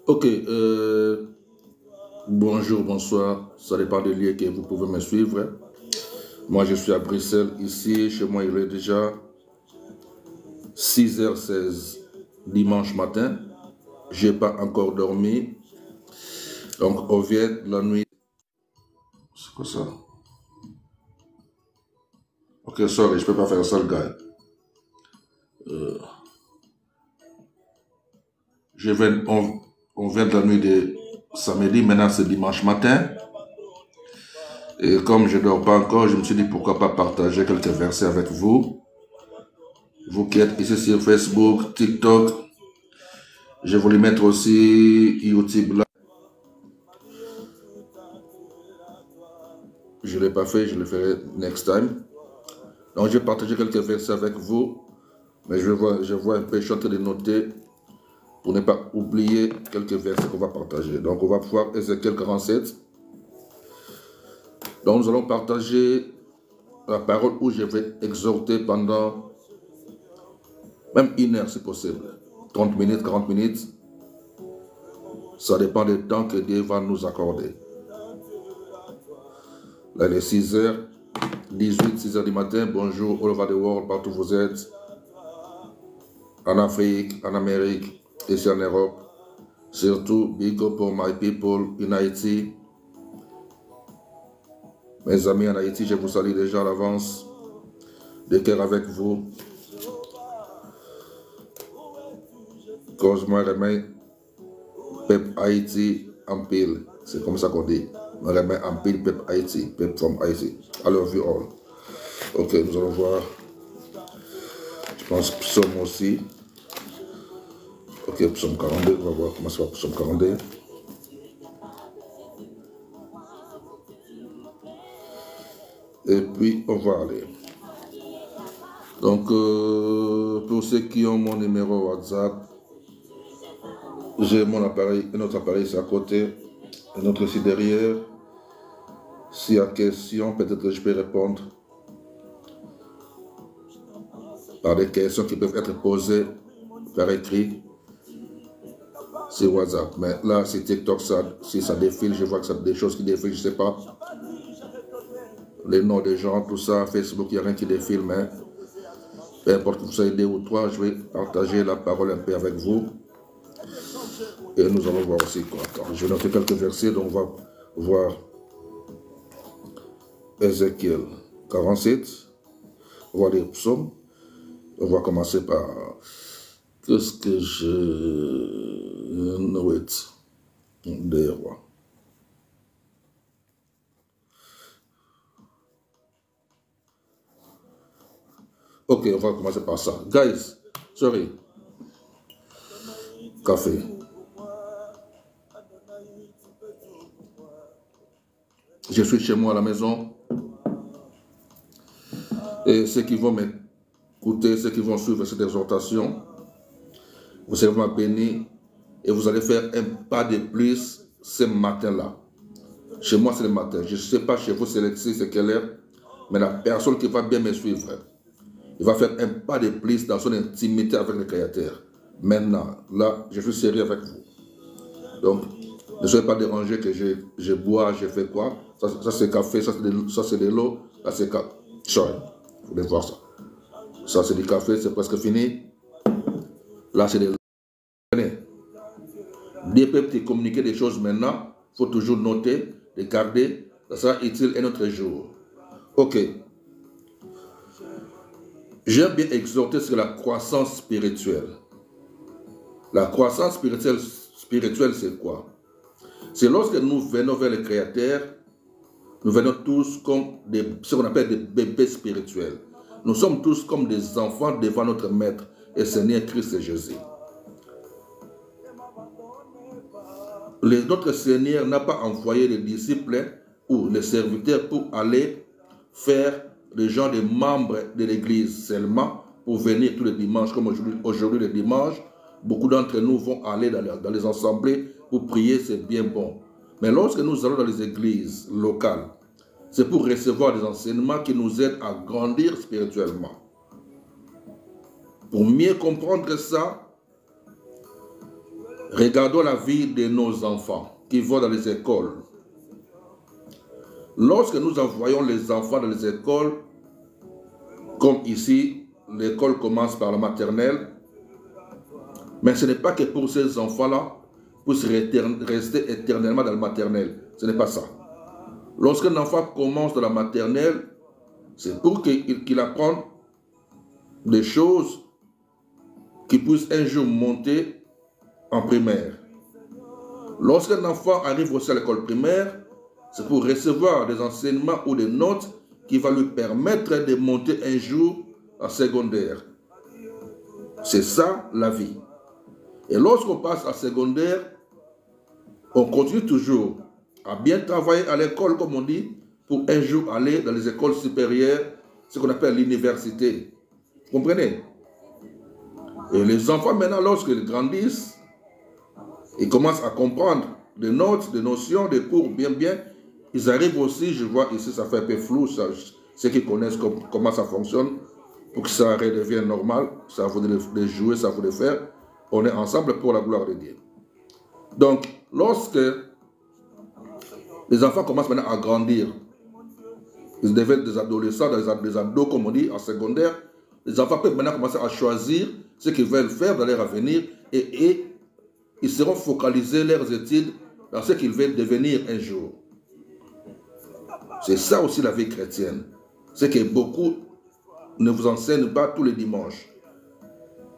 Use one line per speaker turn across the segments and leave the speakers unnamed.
Ok, bonjour, bonsoir, ça dépend des lieux que vous pouvez me suivre. Moi, je suis à Bruxelles, ici, chez moi, il est déjà 6h16 dimanche matin. Je n'ai pas encore dormi. Donc, on vient de la nuit. C'est quoi ça? Ok, sorry, je peux pas faire ça, le gars. On vient de la nuit de samedi, maintenant c'est dimanche matin. Et comme je ne dors pas encore, je me suis dit pourquoi pas partager quelques versets avec vous. Vous qui êtes ici sur Facebook, TikTok, je voulais mettre aussi YouTube là. Je ne l'ai pas fait, je le ferai next time. Donc je vais partager quelques versets avec vous. Mais je vois un peu, je suis en train de noter pour ne pas oublier quelques versets qu'on va partager. Donc on va voir Ézéchiel 47. Donc nous allons partager la parole où je vais exhorter pendant même 1 heure si possible. 30 minutes, 40 minutes. Ça dépend du temps que Dieu va nous accorder. Là, il est 6h18, 6h du matin. Bonjour, all over the world, partout où vous êtes. En Afrique, en Amérique, ici en Europe. Surtout, big up for my people in Haïti. Mes amis en Haïti, je vous salue déjà à l'avance. De cœur avec vous. Cause moi, remets peuple Haïti en pile. C'est comme ça qu'on dit. On remet en pile peuple Haïti, peuple from Haïti. I love you all. Ok, nous allons voir. Je pense psaume aussi. Ok, psaume 42, on va voir comment ça va psaume 42. Et puis, on va aller. Donc, pour ceux qui ont mon numéro WhatsApp, j'ai mon appareil, un autre appareil c'est à côté, un autre ici derrière. S'il y a question, peut-être que je peux répondre par des questions qui peuvent être posées par écrit sur WhatsApp. Mais là, c'est TikTok, si ça défile, je vois que ça des choses qui défilent, je ne sais pas. Les noms des gens, tout ça, Facebook, il n'y a rien qui défile, mais peu importe que vous soyez 2 ou 3, je vais partager la parole un peu avec vous. Et nous allons voir aussi quoi. Attends, je vais noter quelques versets, donc on va voir Ézéchiel 47. On va lire Psaume. On va commencer par qu'est-ce que je note des rois. Ok, on va commencer par ça. Guys, sorry. Café. Je suis chez moi à la maison. Et ceux qui vont m'écouter, ceux qui vont suivre cette exhortation, vous serez vraiment bénis et vous allez faire un pas de plus ce matin-là. Chez moi, c'est le matin. Je ne sais pas chez vous, c'est quelle heure, mais la personne qui va bien me suivre, il va faire un pas de plus dans son intimité avec le Créateur. Maintenant, là, je suis sérieux avec vous. Donc, ne soyez pas dérangés que je bois, je fais quoi. Ça c'est café, ça c'est de l'eau, là c'est café. Sorry, vous voulez voir ça. Ça c'est du café, c'est presque fini. Là c'est de l'eau. Dieu peut te communiquer des choses maintenant, il faut toujours noter, regarder, ça sera utile un autre jour. Ok. J'aime bien exhorter sur la croissance spirituelle. La croissance spirituelle c'est quoi? C'est lorsque nous venons vers le Créateur, nous venons tous comme ce qu'on appelle des bébés spirituels. Nous sommes tous comme des enfants devant notre Maître et Seigneur Christ Jésus. Notre Seigneur n'a pas envoyé les disciples ou les serviteurs pour aller faire les gens des membres de l'Église seulement pour venir tous les dimanches, comme aujourd'hui le dimanche. Beaucoup d'entre nous vont aller dans les assemblées pour prier, c'est bien bon. Mais lorsque nous allons dans les églises locales, c'est pour recevoir des enseignements qui nous aident à grandir spirituellement. Pour mieux comprendre ça, regardons la vie de nos enfants qui vont dans les écoles. Lorsque nous envoyons les enfants dans les écoles, comme ici, l'école commence par la maternelle, mais ce n'est pas que pour ces enfants-là puissent rester éternellement dans la maternelle. Ce n'est pas ça. Lorsqu'un enfant commence dans la maternelle, c'est pour qu'il apprenne des choses qui puissent un jour monter en primaire. Lorsqu'un enfant arrive aussi à l'école primaire, c'est pour recevoir des enseignements ou des notes qui vont lui permettre de monter un jour en secondaire. C'est ça la vie. Et lorsqu'on passe à secondaire, on continue toujours à bien travailler à l'école, comme on dit, pour un jour aller dans les écoles supérieures, ce qu'on appelle l'université. Vous comprenez? Et les enfants, maintenant, lorsqu'ils grandissent, ils commencent à comprendre des notes, des notions, des cours bien. Ils arrivent aussi, je vois ici, ça fait un peu flou, ça, ceux qui connaissent comment ça fonctionne, pour que ça redevienne normal, ça vous de jouer, ça vous de faire. On est ensemble pour la gloire de Dieu. Donc, lorsque les enfants commencent maintenant à grandir, ils deviennent des adolescents, des ados, comme on dit, en secondaire, les enfants peuvent maintenant commencer à choisir ce qu'ils veulent faire dans leur avenir et ils seront focalisés leurs études dans ce qu'ils veulent devenir un jour. C'est ça aussi la vie chrétienne. C'est que beaucoup ne vous enseignent pas tous les dimanches.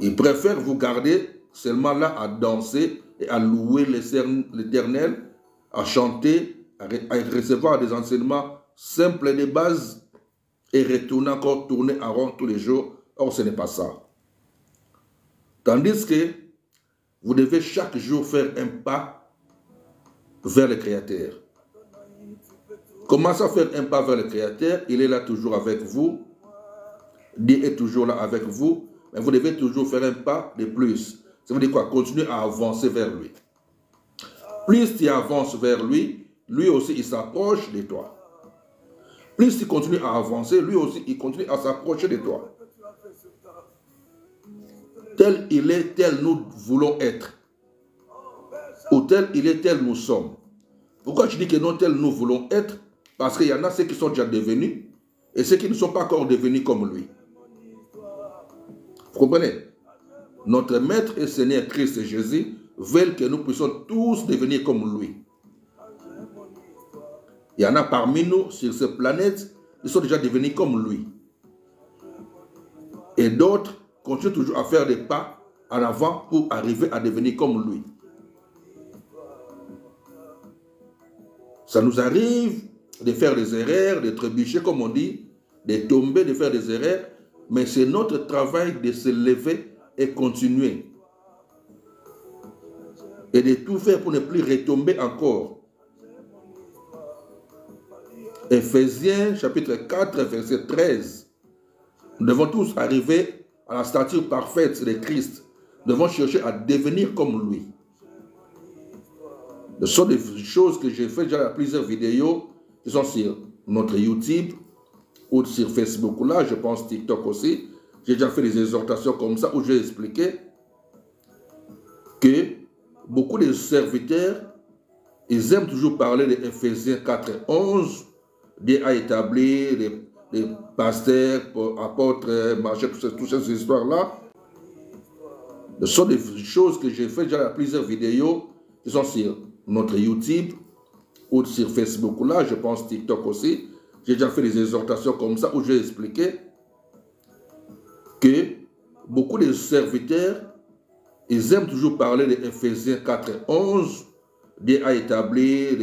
Ils préfèrent vous garder seulement là à danser et à louer l'Éternel, à chanter, à recevoir des enseignements simples de base et retourner encore tourner en rond tous les jours. Or, ce n'est pas ça. Tandis que vous devez chaque jour faire un pas vers le Créateur. Commencez à faire un pas vers le Créateur. Il est là toujours avec vous. Dieu est toujours là avec vous. Mais vous devez toujours faire un pas de plus. Ça veut dire quoi? Continuer à avancer vers lui. Plus tu avances vers lui, lui aussi il s'approche de toi. Plus tu continues à avancer, lui aussi il continue à s'approcher de toi. Tel il est, tel nous voulons être. Ou tel il est, tel nous sommes. Pourquoi je dis que non, tel nous voulons être? Parce qu'il y en a ceux qui sont déjà devenus et ceux qui ne sont pas encore devenus comme lui. Vous comprenez? Notre Maître et Seigneur Christ Jésus veut que nous puissions tous devenir comme lui. Il y en a parmi nous sur cette planète qui sont déjà devenus comme lui. Et d'autres continuent toujours à faire des pas en avant pour arriver à devenir comme lui. Ça nous arrive de faire des erreurs, de trébucher comme on dit, de tomber, de faire des erreurs, mais c'est notre travail de se lever et continuer. Et de tout faire pour ne plus retomber encore. Éphésiens chapitre 4, verset 13. Nous devons tous arriver à la stature parfaite de Christ. Nous devons chercher à devenir comme lui. Ce sont des choses que j'ai fait déjà dans plusieurs vidéos qui sont sur notre YouTube ou sur Facebook. Là, je pense TikTok aussi. J'ai déjà fait des exhortations comme ça où j'ai expliqué que beaucoup de serviteurs, ils aiment toujours parler de Éphésiens 4, 11. Dieu a établi les pasteurs, apôtres, marchés, toutes ces histoires-là. Ce sont des choses que j'ai fait déjà dans plusieurs vidéos qui sont sur notre YouTube ou sur Facebook. Là, je pense TikTok aussi. J'ai déjà fait des exhortations comme ça où j'ai expliqué que beaucoup de serviteurs, ils aiment toujours parler de Éphésiens 4, 11. Dieu a établi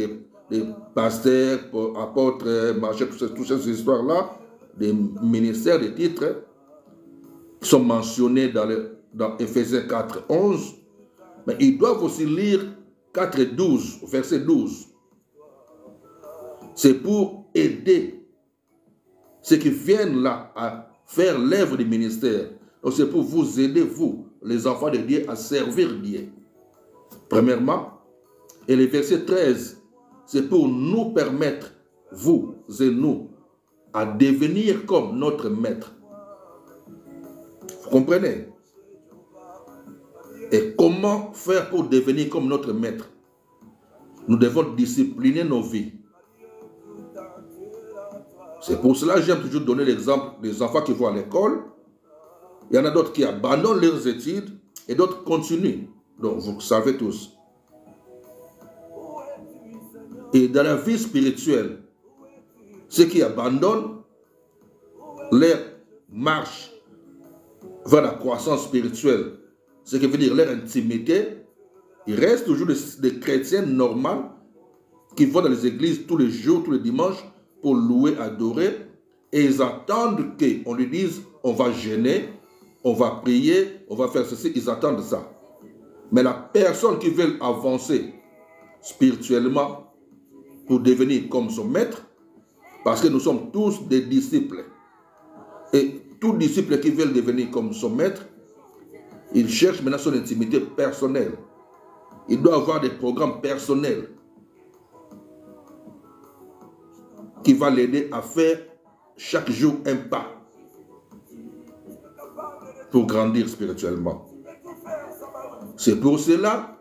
des pasteurs, apôtres, machin, toutes ces histoires-là, des ministères, des titres, qui sont mentionnés dans Éphésiens 4, 11. Mais ils doivent aussi lire 4, 12, verset 12. C'est pour aider ceux qui viennent là à faire l'œuvre du ministère. Donc c'est pour vous aider, vous, les enfants de Dieu, à servir Dieu. Premièrement, et le verset 13, c'est pour nous permettre, vous et nous, à devenir comme notre maître. Vous comprenez? Et comment faire pour devenir comme notre maître? Nous devons discipliner nos vies. C'est pour cela que j'aime toujours donner l'exemple des enfants qui vont à l'école. Il y en a d'autres qui abandonnent leurs études et d'autres continuent. Donc, vous savez tous. Et dans la vie spirituelle, ceux qui abandonnent leur marche vers la croissance spirituelle, ce qui veut dire leur intimité, ils restent toujours des chrétiens normaux qui vont dans les églises tous les jours, tous les dimanches, pour louer, adorer, et ils attendent qu'on lui dise, on va jeûner, on va prier, on va faire ceci, ils attendent ça. Mais la personne qui veut avancer spirituellement pour devenir comme son maître, parce que nous sommes tous des disciples, et tout disciple qui veut devenir comme son maître, il cherche maintenant son intimité personnelle. Il doit avoir des programmes personnels qui va l'aider à faire chaque jour un pas pour grandir spirituellement. C'est pour cela,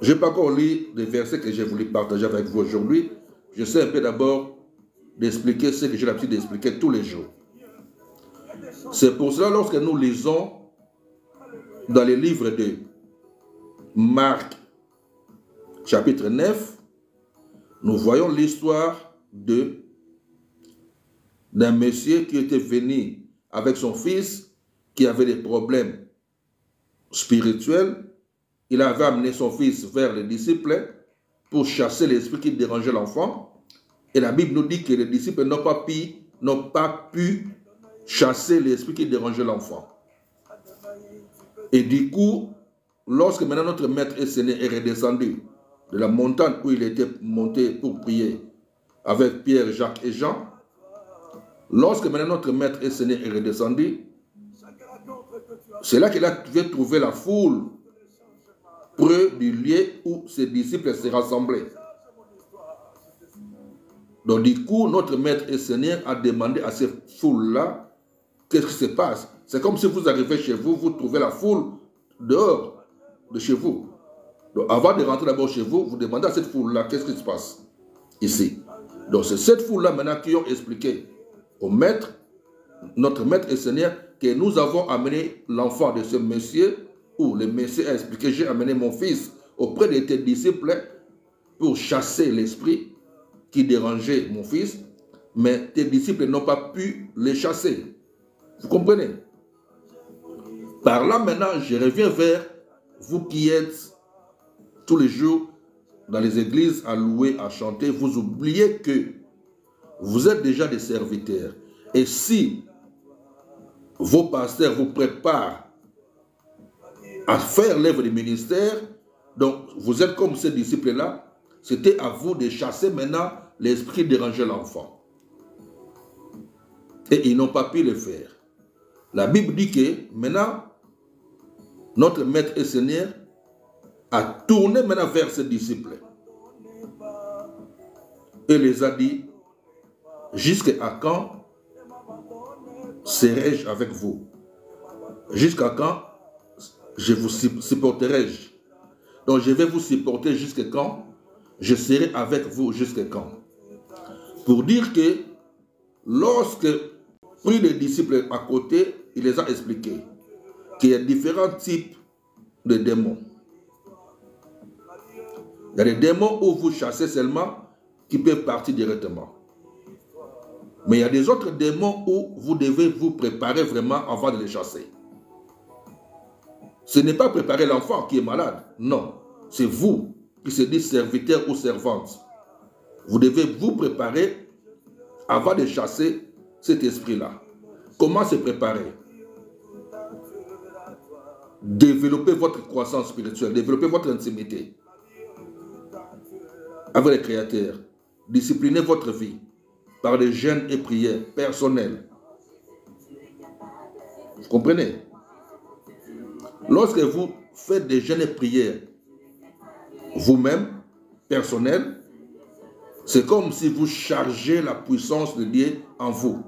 je n'ai pas encore lu les versets que j'ai voulu partager avec vous aujourd'hui. Je sais un peu d'abord d'expliquer ce que j'ai l'habitude d'expliquer tous les jours. C'est pour cela, lorsque nous lisons dans les livres de Marc, chapitre 9, nous voyons l'histoire d'un monsieur qui était venu avec son fils qui avait des problèmes spirituels. Il avait amené son fils vers les disciples pour chasser l'esprit qui dérangeait l'enfant. Et la Bible nous dit que les disciples n'ont pas pu chasser l'esprit qui dérangeait l'enfant. Et du coup, lorsque maintenant notre maître et Seigneur est redescendu de la montagne où il était monté pour prier avec Pierre, Jacques et Jean, lorsque maintenant notre maître et Seigneur est redescendu, c'est là qu'il a trouvé la foule près du lieu où ses disciples se rassemblaient. Donc du coup, notre maître et Seigneur a demandé à cette foule-là, qu'est-ce qui se passe? C'est comme si vous arrivez chez vous, vous trouvez la foule dehors de chez vous. Donc avant de rentrer d'abord chez vous, vous demandez à cette foule-là, qu'est-ce qui se passe ici? Donc c'est cette foule-là maintenant qui ont expliqué au maître, notre maître et Seigneur, que nous avons amené l'enfant de ce monsieur, où le monsieur a expliqué, j'ai amené mon fils auprès de tes disciples pour chasser l'esprit qui dérangeait mon fils, mais tes disciples n'ont pas pu les chasser. Vous comprenez? Par là maintenant, je reviens vers vous qui êtes tous les jours dans les églises à louer, à chanter. Vous oubliez que vous êtes déjà des serviteurs. Et si vos pasteurs vous préparent à faire l'œuvre du ministère, donc vous êtes comme ces disciples-là, c'était à vous de chasser maintenant l'esprit dérangeant l'enfant. Et ils n'ont pas pu le faire. La Bible dit que maintenant, notre maître et Seigneur a tourné maintenant vers ses disciples et les a dit, jusqu'à quand serai-je avec vous? Jusqu'à quand je vous supporterai-je? Donc je vais vous supporter jusqu'à quand? Je serai avec vous jusqu'à quand? Pour dire que lorsque pris les disciples à côté, il les a expliqués qu'il y a différents types de démons. Il y a des démons où vous chassez seulement qui peuvent partir directement. Mais il y a des autres démons où vous devez vous préparer vraiment avant de les chasser. Ce n'est pas préparer l'enfant qui est malade. Non, c'est vous qui se dit serviteur ou servante. Vous devez vous préparer avant de chasser cet esprit-là. Comment se préparer? Développez votre croissance spirituelle, développez votre intimité avec le Créateur. Disciplinez votre vie par des jeûnes et prières personnelles. Vous comprenez? Lorsque vous faites des jeûnes et prières vous-même, personnels, c'est comme si vous chargez la puissance de Dieu en vous.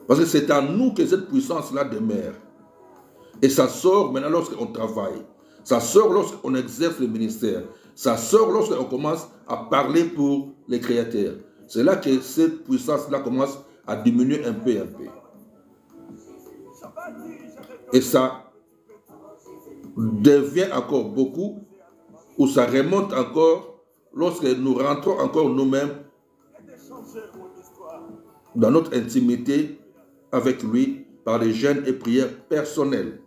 Parce que c'est en nous que cette puissance-là demeure. Et ça sort maintenant lorsqu'on travaille. Ça sort lorsqu'on exerce le ministère. Ça sort lorsqu'on commence à parler pour les créateurs. C'est là que cette puissance-là commence à diminuer un peu. Et ça devient encore beaucoup, ou ça remonte encore lorsque nous rentrons encore nous-mêmes dans notre intimité avec lui par des jeûnes et prières personnelles.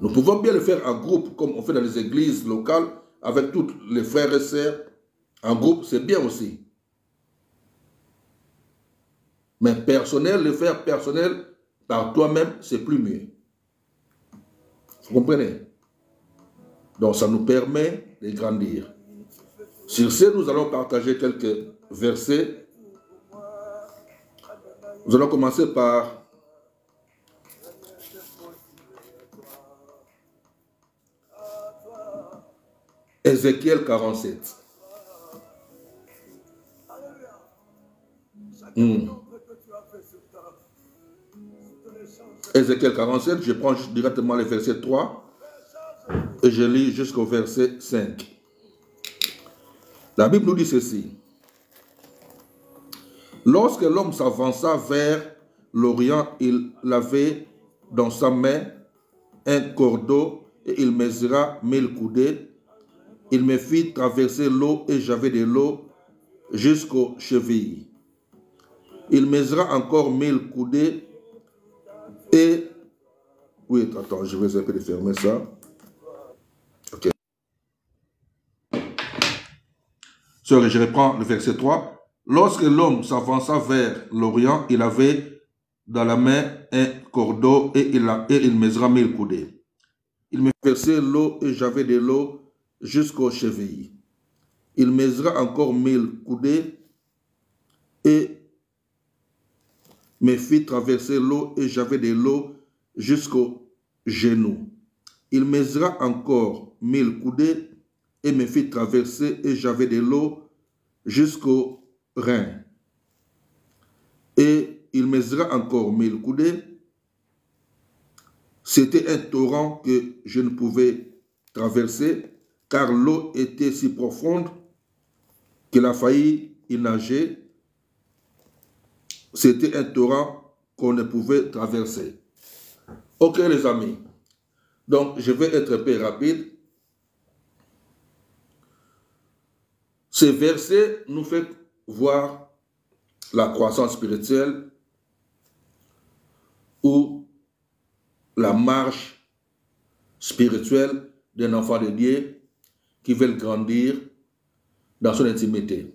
Nous pouvons bien le faire en groupe, comme on fait dans les églises locales, avec tous les frères et sœurs. En groupe, c'est bien aussi. Mais personnel, le faire personnel par toi-même, c'est plus mieux. Vous comprenez? Donc, ça nous permet de grandir. Sur ce, nous allons partager quelques versets. Nous allons commencer par Ézéchiel 47. Ézéchiel 47, je prends directement le verset 3 et je lis jusqu'au verset 5. La Bible nous dit ceci. Lorsque l'homme s'avança vers l'Orient, il avait dans sa main un cordeau et il mesura 1000 coudées. Il me fit traverser l'eau et j'avais de l'eau jusqu'aux chevilles. Il mesura encore 1000 coudées et... Oui, attends, je vais essayer de fermer ça. Ok. Sœur, je reprends le verset 3. Lorsque l'homme s'avança vers l'Orient, il avait dans la main un cordeau et il mesura 1000 coudées. Il me versait l'eau et j'avais de l'eau jusqu'aux chevilles. Il mesura encore 1000 coudées et me fit traverser l'eau et j'avais de l'eau jusqu'aux genoux. Il mesura encore 1000 coudées et me fit traverser et j'avais de l'eau jusqu'aux reins. Et il mesura encore 1000 coudées. C'était un torrent que je ne pouvais traverser car l'eau était si profonde qu'il a failli y nager. C'était un torrent qu'on ne pouvait traverser. Ok les amis, donc je vais être un peu rapide. Ces versets nous font voir la croissance spirituelle ou la marche spirituelle d'un enfant de Dieu qui veut grandir dans son intimité.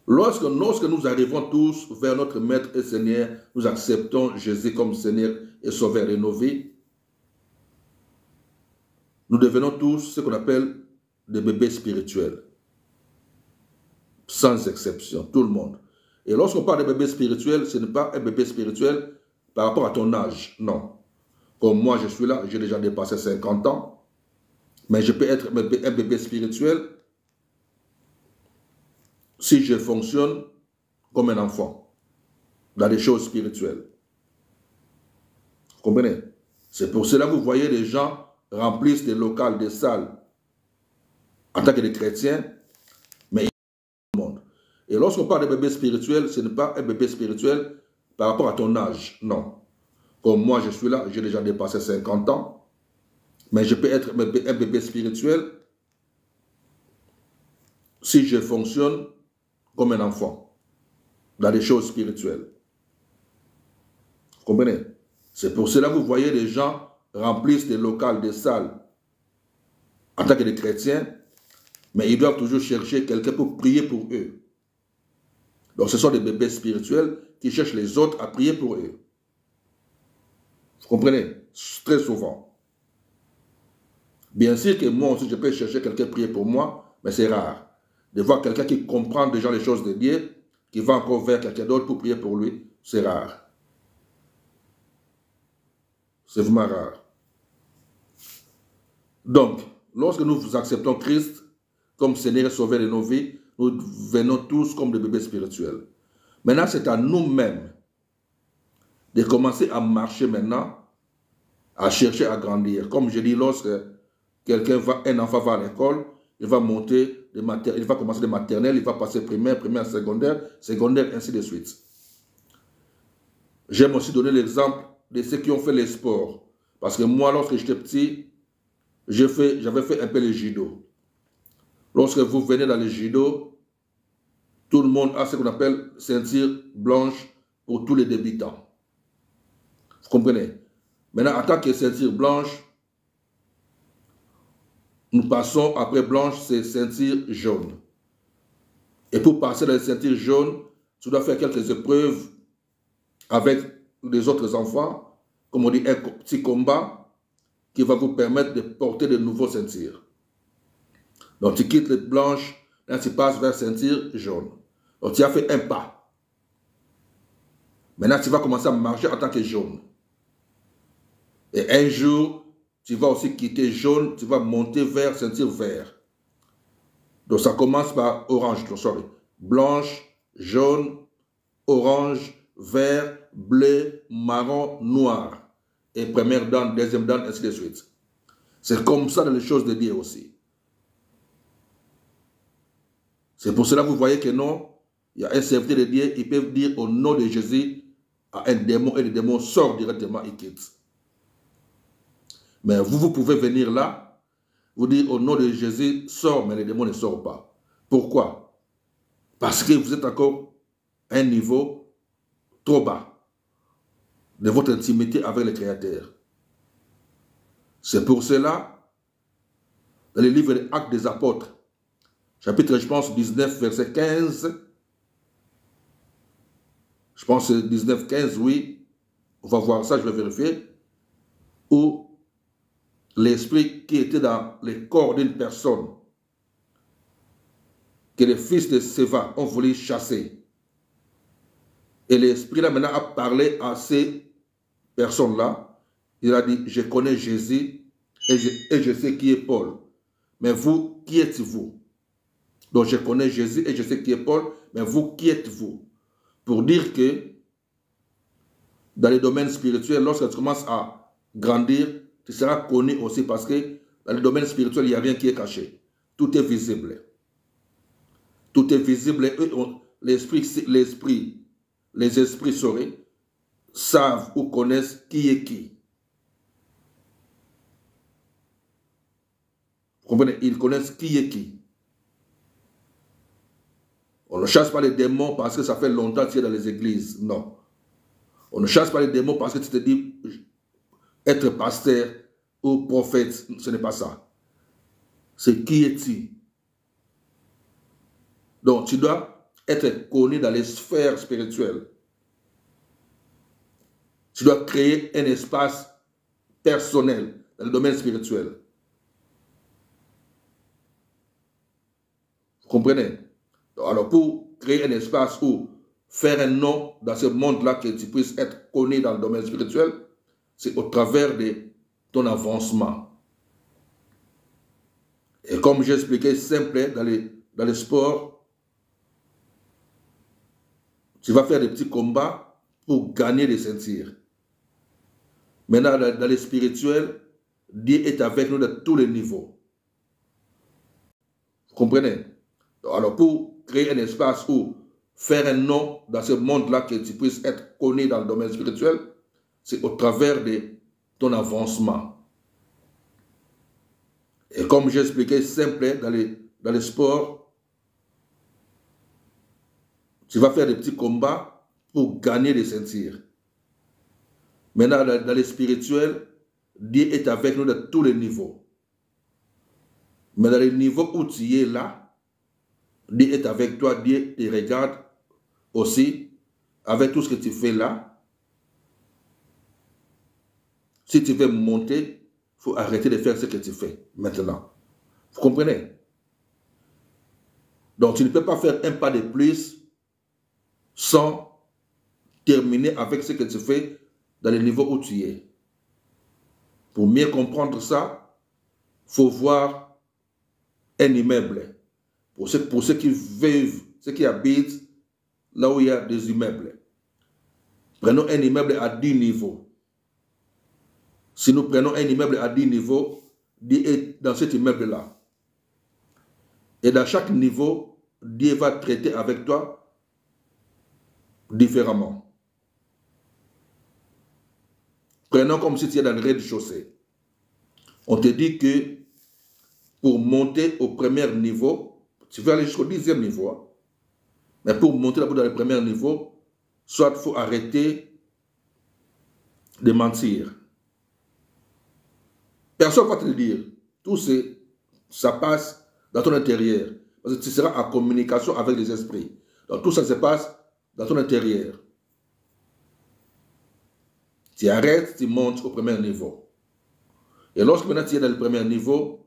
Lorsque nous arrivons tous vers notre Maître et Seigneur, nous acceptons Jésus comme Seigneur et Sauveur de nos vies, nous devenons tous ce qu'on appelle des bébés spirituels. Sans exception, tout le monde. Et lorsqu'on parle de bébé spirituel, ce n'est pas un bébé spirituel par rapport à ton âge, non. Comme moi, je suis là, j'ai déjà dépassé 50 ans, mais je peux être un bébé spirituel si je fonctionne comme un enfant dans les choses spirituelles. Vous comprenez? C'est pour cela que vous voyez les gens remplissent des locales, des salles en tant que des chrétiens, mais tout le monde. Et lorsqu'on parle de bébé spirituel, ce n'est pas un bébé spirituel par rapport à ton âge, non. Comme moi, je suis là, j'ai déjà dépassé 50 ans, mais je peux être un bébé spirituel si je fonctionne comme un enfant dans les choses spirituelles. Vous comprenez? C'est pour cela que vous voyez les gens remplissent des locales, des salles en tant que des chrétiens, mais ils doivent toujours chercher quelqu'un pour prier pour eux. Donc ce sont des bébés spirituels qui cherchent les autres à prier pour eux. Vous comprenez? Très souvent. Bien sûr que moi aussi je peux chercher quelqu'un pour prier pour moi, mais c'est rare. De voir quelqu'un qui comprend déjà les choses de Dieu, qui va encore vers quelqu'un d'autre pour prier pour lui, c'est rare. C'est vraiment rare. Donc, lorsque nous acceptons Christ comme Seigneur et Sauveur de nos vies, nous venons tous comme des bébés spirituels. Maintenant, c'est à nous-mêmes de commencer à marcher maintenant, à chercher à grandir. Comme je dis, lorsque un enfant va à l'école, il va monter, il va commencer de maternelle, il va passer primaire, primaire, secondaire, secondaire, ainsi de suite. J'aime aussi donner l'exemple de ceux qui ont fait les sports. Parce que moi, lorsque j'étais petit, j'avais fait un peu le judo. Lorsque vous venez dans le judo, tout le monde a ce qu'on appelle ceinture blanche pour tous les débutants. Vous comprenez? Maintenant, en tant que ceinture blanche, nous passons après blanche, c'est ceinture jaune. Et pour passer dans la ceinture jaune, tu dois faire quelques épreuves avec les autres enfants, comme on dit, un petit combat qui va vous permettre de porter de nouveaux ceintures. Donc tu quittes les blanches, là tu passes vers ceinture jaune. Donc tu as fait un pas. Maintenant tu vas commencer à marcher en tant que jaune. Et un jour, tu vas aussi quitter jaune, tu vas monter vers ceinture vert. Donc ça commence par orange, sorry. Blanche, jaune, orange, vert, bleu, marron, noir. Et première dan, deuxième dan, ainsi de suite. C'est comme ça dans les choses de Dieu aussi. C'est pour cela que vous voyez que non, il y a un serviteur de Dieu, ils peuvent dire au nom de Jésus à un démon et le démon sort directement et quitte. Mais vous pouvez venir là, vous dire au nom de Jésus, sort, mais le démon ne sort pas. Pourquoi? Parce que vous êtes encore à un niveau trop bas de votre intimité avec le Créateur. C'est pour cela, dans le livre des Actes des Apôtres, chapitre, je pense, 19, verset 15, je pense 19, 15, oui, on va voir ça, je vais vérifier, où l'esprit qui était dans le corps d'une personne, que les fils de Séva ont voulu chasser. Et l'esprit là maintenant a parlé à ces personnes-là. Il a dit, je connais Jésus et je sais qui est Paul. Mais vous, qui êtes-vous? Donc je connais Jésus et je sais qui est Paul, mais vous, qui êtes-vous? Pour dire que dans les domaines spirituels, lorsque tu commences à grandir, tu seras connu aussi parce que dans le domaine spirituel, il n'y a rien qui est caché. Tout est visible. Tout est visible. Les esprits savent ou connaissent qui est qui. Vous comprenez? Ils connaissent qui est qui. On ne chasse pas les démons parce que ça fait longtemps que tu es dans les églises. Non. On ne chasse pas les démons parce que tu te dis être pasteur ou prophète. Ce n'est pas ça. C'est qui es-tu? Donc, tu dois être connu dans les sphères spirituelles. Tu dois créer un espace personnel dans le domaine spirituel. Vous comprenez? Alors, pour créer un espace ou faire un nom dans ce monde-là, que tu puisses être connu dans le domaine spirituel, c'est au travers de ton avancement. Et comme j'ai expliqué, simple, dans les sports, tu vas faire des petits combats pour gagner des ceintures. Maintenant, dans les spirituels, Dieu est avec nous de tous les niveaux. Vous comprenez? Alors, pour créer un espace ou faire un nom dans ce monde-là, que tu puisses être connu dans le domaine spirituel, c'est au travers de ton avancement. Et comme j'ai expliqué, simple, dans les sports, tu vas faire des petits combats pour gagner des ceintures. Maintenant, dans les spirituels, Dieu est avec nous de tous les niveaux. Mais dans le niveau où tu es là, Dieu est avec toi, Dieu te regarde aussi, avec tout ce que tu fais là. Si tu veux monter, il faut arrêter de faire ce que tu fais maintenant. Vous comprenez? Donc tu ne peux pas faire un pas de plus sans terminer avec ce que tu fais dans le niveau où tu es. Pour mieux comprendre ça, il faut voir un immeuble. Pour ceux qui vivent, ceux qui habitent là où il y a des immeubles. Prenons un immeuble à 10 niveaux. Si nous prenons un immeuble à 10 niveaux, Dieu est dans cet immeuble-là. Et dans chaque niveau, Dieu va traiter avec toi différemment. Prenons comme si tu es dans le rez-de-chaussée. On te dit que pour monter au premier niveau, tu vas aller jusqu'au 10e niveau. Hein? Mais pour monter dans le premier niveau, soit il faut arrêter de mentir. Personne ne va te le dire. Tout ça passe dans ton intérieur. Parce que tu seras en communication avec les esprits. Donc tout ça se passe dans ton intérieur. Tu arrêtes, tu montes au premier niveau. Et lorsque maintenant tu es dans le premier niveau,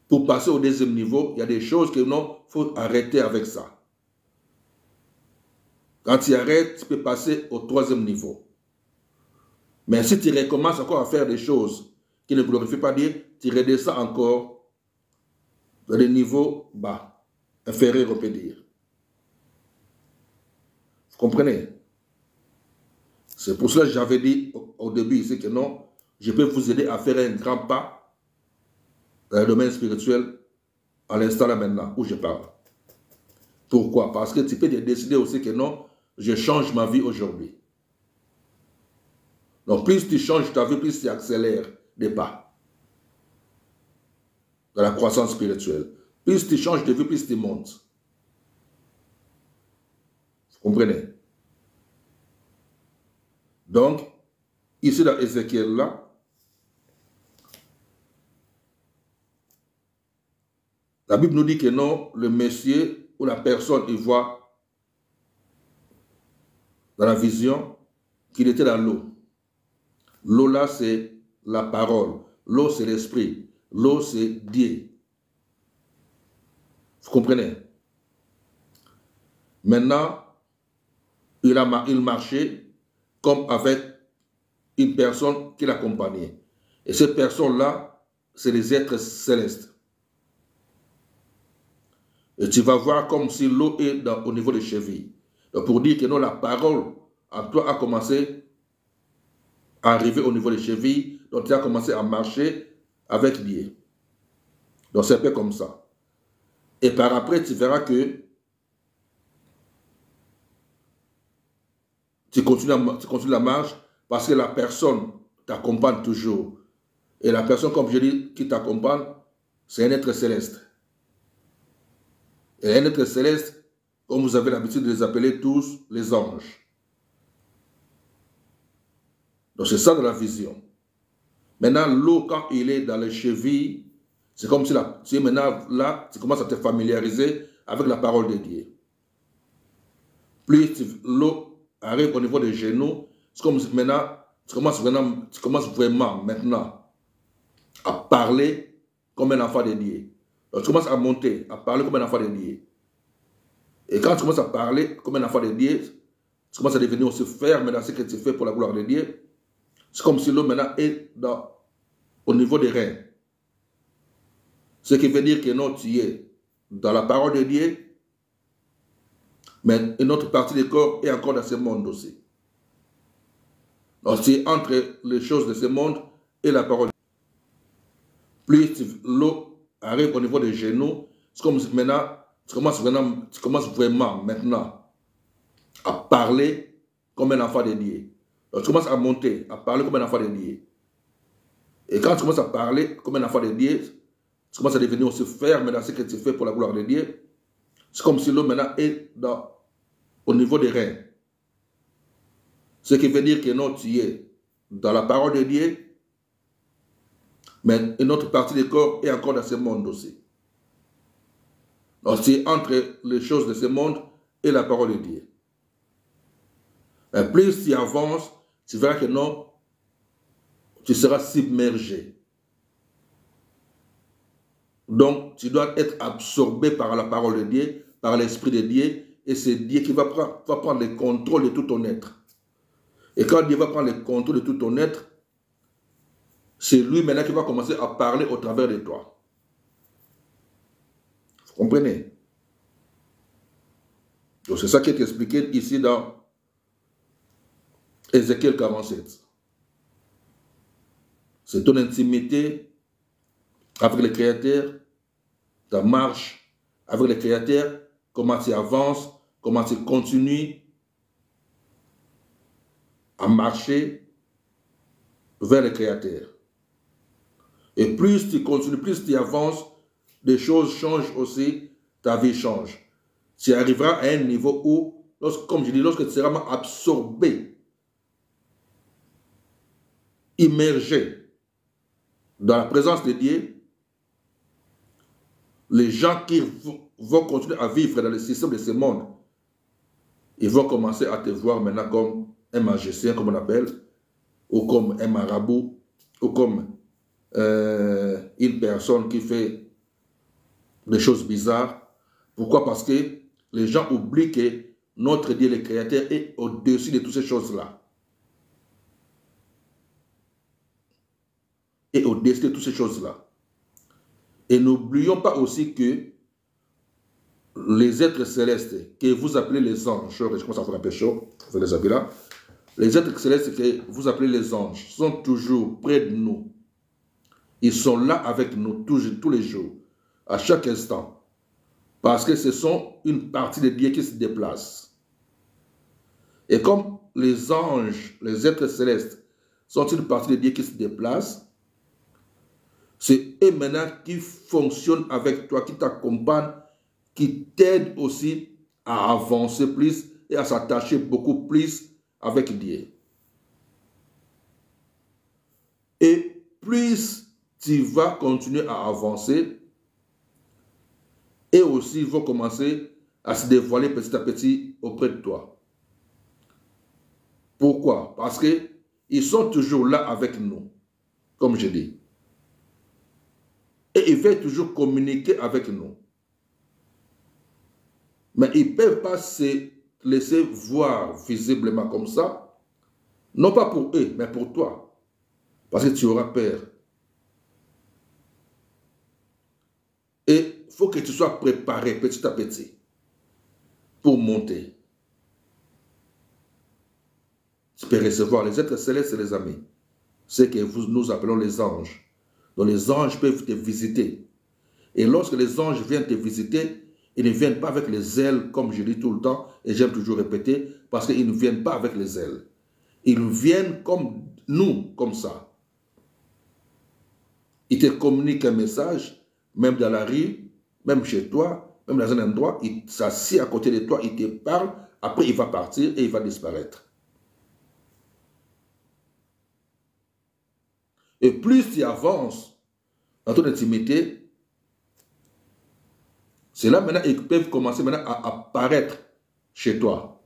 pour passer au deuxième niveau, il y a des choses que non, il faut arrêter avec ça. Quand tu arrêtes, tu peux passer au troisième niveau. Mais si tu recommences encore à faire des choses qui ne glorifient pas Dieu, tu redescends encore dans des niveaux bas, inférieurs, on peut dire. Vous comprenez? C'est pour cela que j'avais dit au début ici que non, je peux vous aider à faire un grand pas dans le domaine spirituel à l'instant là maintenant où je parle. Pourquoi? Parce que tu peux décider aussi que non, je change ma vie aujourd'hui. Donc plus tu changes ta vie, plus tu accélères des pas dans la croissance spirituelle. Plus tu changes de vie, plus tu montes. Vous comprenez? Donc, ici dans Ézéchiel là, la Bible nous dit que non, le monsieur ou la personne, il voit dans la vision qu'il était dans l'eau. L'eau là, c'est la parole. L'eau, c'est l'esprit. L'eau, c'est Dieu. Vous comprenez? Maintenant, il marchait comme avec une personne qui l'accompagnait. Et cette personne-là, c'est les êtres célestes. Et tu vas voir comme si l'eau est au niveau des chevilles. Donc pour dire que non, la parole en toi a commencé à arriver au niveau des chevilles. Donc tu as commencé à marcher avec Dieu. Donc c'est un peu comme ça. Et par après, tu verras que tu continues la marche parce que la personne t'accompagne toujours. Et la personne, comme je dis, qui t'accompagne, c'est un être céleste. Et un être céleste, comme vous avez l'habitude de les appeler tous, les anges. Donc c'est ça de la vision. Maintenant, l'eau, quand il est dans les chevilles, c'est comme si maintenant, là, tu commences à te familiariser avec la parole de Dieu. Plus l'eau arrive au niveau des genoux, c'est comme si maintenant, tu commences vraiment maintenant à parler comme un enfant de Dieu. Donc, tu commences à monter, à parler comme un enfant de Dieu. Et quand tu commences à parler comme un enfant de Dieu, tu commences à devenir aussi ferme dans ce que tu fais pour la gloire de Dieu. C'est comme si l'eau maintenant est au niveau des reins. Ce qui veut dire que non, tu es dans la parole de Dieu, mais une autre partie du corps est encore dans ce monde aussi. Donc, c'est entre les choses de ce monde et la parole. Plus l'eau arrive au niveau des genoux, c'est comme si maintenant, tu commences vraiment maintenant à parler comme un enfant de Dieu. Donc, tu commences à monter, à parler comme un enfant de Dieu. Et quand tu commences à parler comme un enfant de Dieu, tu commences à devenir aussi ferme dans ce que tu fais pour la gloire de Dieu. C'est comme si l'eau maintenant est au niveau des reins. Ce qui veut dire que non, tu es dans la parole de Dieu, Mais une autre partie du corps est encore dans ce monde aussi. Donc c'est entre les choses de ce monde et la parole de Dieu. Mais plus tu avances, tu verras que non, tu seras submergé. Donc, tu dois être absorbé par la parole de Dieu, par l'Esprit de Dieu, et c'est Dieu qui va prendre le contrôle de tout ton être. Et quand Dieu va prendre le contrôle de tout ton être, c'est lui maintenant qui va commencer à parler au travers de toi. Vous comprenez? Donc, c'est ça qui est expliqué ici dans Ézéchiel 47. C'est ton intimité avec le Créateur, ta marche avec le Créateur, comment tu avances, comment tu continues à marcher vers le Créateur. Et plus tu continues, plus tu avances, des choses changent aussi, ta vie change. Tu arriveras à un niveau où, comme je dis, lorsque tu seras absorbé, immergé dans la présence de Dieu, les gens qui vont continuer à vivre dans le système de ce monde, ils vont commencer à te voir maintenant comme un magicien, comme on appelle, ou comme un marabout, ou comme une personne qui fait des choses bizarres. Pourquoi? Parce que les gens oublient que notre Dieu, le Créateur, est au-dessus de toutes ces choses-là. Et au-dessus de toutes ces choses-là. Et n'oublions pas aussi que les êtres célestes, que vous appelez les anges, je commence à faire un peu chaud, vous les avez là, les êtres célestes que vous appelez les anges sont toujours près de nous. Ils sont là avec nous tous les jours, à chaque instant. Parce que ce sont une partie de Dieu qui se déplace. Et comme les anges, les êtres célestes, sont une partie de Dieu qui se déplace, c'est eux maintenant qui fonctionnent avec toi, qui t'accompagnent, qui t'aident aussi à avancer plus et à s'attacher beaucoup plus avec Dieu. Et plus tu vas continuer à avancer, et aussi ils vont commencer à se dévoiler petit à petit auprès de toi. Pourquoi? Parce qu'ils sont toujours là avec nous, comme je dis. Et ils veulent toujours communiquer avec nous. Mais ils ne peuvent pas se laisser voir visiblement comme ça, non pas pour eux, mais pour toi. Parce que tu auras peur. Et il faut que tu sois préparé petit à petit pour monter. Tu peux recevoir les êtres célestes, les amis. C'est que nous appelons les anges. Donc les anges peuvent te visiter. Et lorsque les anges viennent te visiter, ils ne viennent pas avec les ailes, comme je dis tout le temps, et j'aime toujours répéter, parce qu'ils ne viennent pas avec les ailes. Ils viennent comme nous, comme ça. Ils te communiquent un message, même dans la rue, même chez toi, même dans un endroit, il s'assied à côté de toi, il te parle, après il va partir et il va disparaître. Et plus tu avances dans ton intimité, c'est là maintenant qu'ils peuvent commencer maintenant à apparaître chez toi.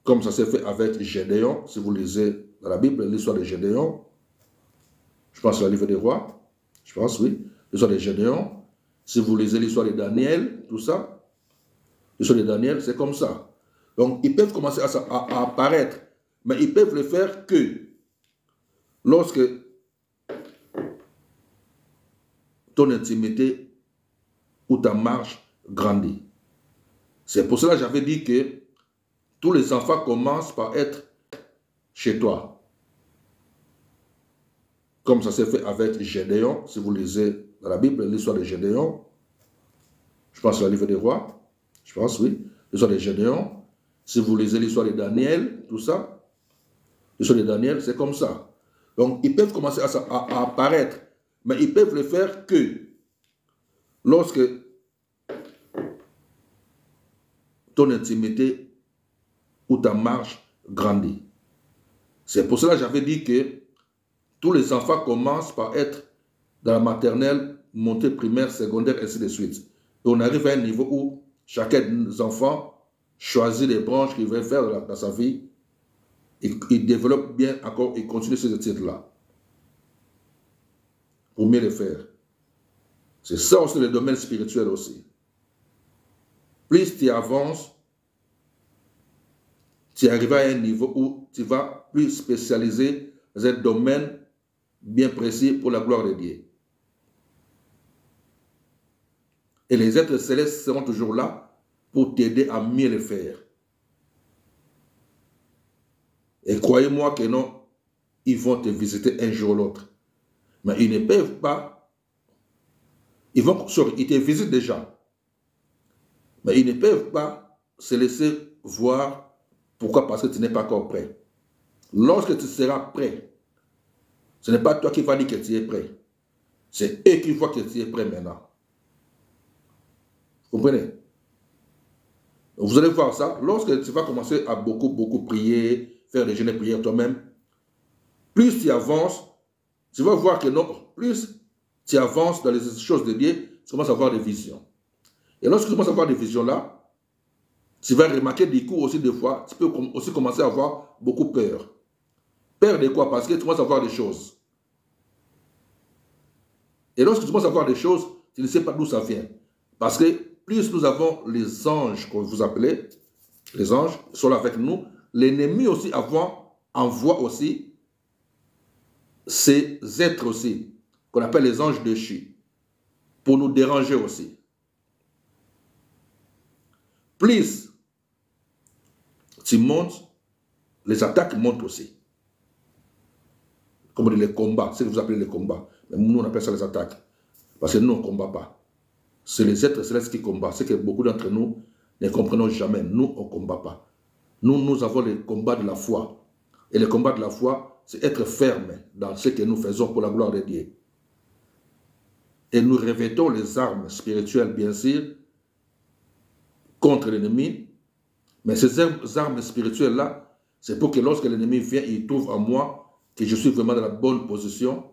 Comme ça s'est fait avec Gédéon, si vous lisez dans la Bible l'histoire de Gédéon, je pense à le livre des rois, je pense, oui, l'histoire de Gédéon, si vous lisez l'histoire de Daniel, tout ça, l'histoire de Daniel, c'est comme ça. Donc, ils peuvent commencer à apparaître, mais ils peuvent le faire que lorsque ton intimité ou ta marche grandit. C'est pour cela que j'avais dit que tous les enfants commencent par être chez toi. Comme ça s'est fait avec Gédéon, si vous lisez dans la Bible l'histoire de Gédéon, je pense au livre des rois, je pense, oui, l'histoire de Gédéon, si vous lisez l'histoire de Daniel, tout ça, l'histoire de Daniel, c'est comme ça. Donc, ils peuvent commencer à apparaître, mais ils peuvent le faire que lorsque ton intimité ou ta marche grandit. C'est pour cela que j'avais dit que tous les enfants commencent par être dans la maternelle, montée primaire, secondaire, ainsi de suite. Et on arrive à un niveau où chacun des enfants choisit les branches qu'il veut faire dans sa vie. Il développe bien encore, il continue ces études-là. Pour mieux les faire. C'est ça aussi le domaine spirituel aussi. Plus tu avances, tu arrives à un niveau où tu vas plus spécialiser dans un domaine bien précis pour la gloire de Dieu. Et les êtres célestes seront toujours là pour t'aider à mieux le faire. Et croyez-moi que non, ils vont te visiter un jour ou l'autre. Mais ils ne peuvent pas. Ils te visitent déjà. Mais ils ne peuvent pas se laisser voir. Pourquoi? Parce que tu n'es pas encore prêt. Lorsque tu seras prêt, ce n'est pas toi qui vas dire que tu es prêt. C'est eux qui voient que tu es prêt maintenant. Vous comprenez? Vous allez voir ça. Lorsque tu vas commencer à beaucoup prier, faire des jeûnes et prières toi-même, plus tu avances, tu vas voir que non, plus tu avances dans les choses de Dieu, tu commences à avoir des visions. Et lorsque tu commences à avoir des visions là, tu vas remarquer du coup aussi des fois, tu peux aussi commencer à avoir beaucoup peur. Peur de quoi? Parce que tu commences à voir des choses. Et lorsque tu commences à voir des choses, tu ne sais pas d'où ça vient. Parce que plus nous avons les anges, qu'on vous appelez, les anges sont là avec nous, l'ennemi aussi envoie aussi ces êtres aussi, qu'on appelle les anges déchus, pour nous déranger aussi. Plus tu montes, les attaques montent aussi. Comme les combats, c'est ce que vous appelez les combats. Mais nous, on appelle ça les attaques. Parce que nous, on ne combat pas. C'est les êtres célestes qui combattent. C'est que beaucoup d'entre nous ne comprenons jamais. Nous, on ne combat pas. Nous avons les combats de la foi. Et les combats de la foi, c'est être ferme dans ce que nous faisons pour la gloire de Dieu. Et nous revêtons les armes spirituelles, bien sûr, contre l'ennemi. Mais ces armes spirituelles-là, c'est pour que lorsque l'ennemi vient, il trouve en moi que je suis vraiment dans la bonne position.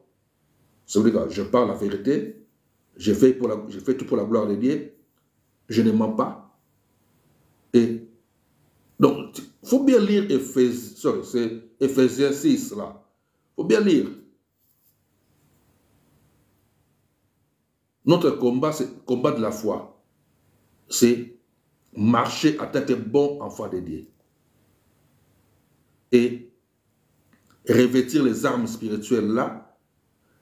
Ça veut dire que je parle la vérité, je fais tout pour la gloire de Dieu, je ne mens pas. Et donc, il faut bien lire c'est Éphésiens 6 là. Il faut bien lire. Notre combat, c'est le combat de la foi. C'est marcher en tant que bon enfant de Dieu. Et revêtir les armes spirituelles là,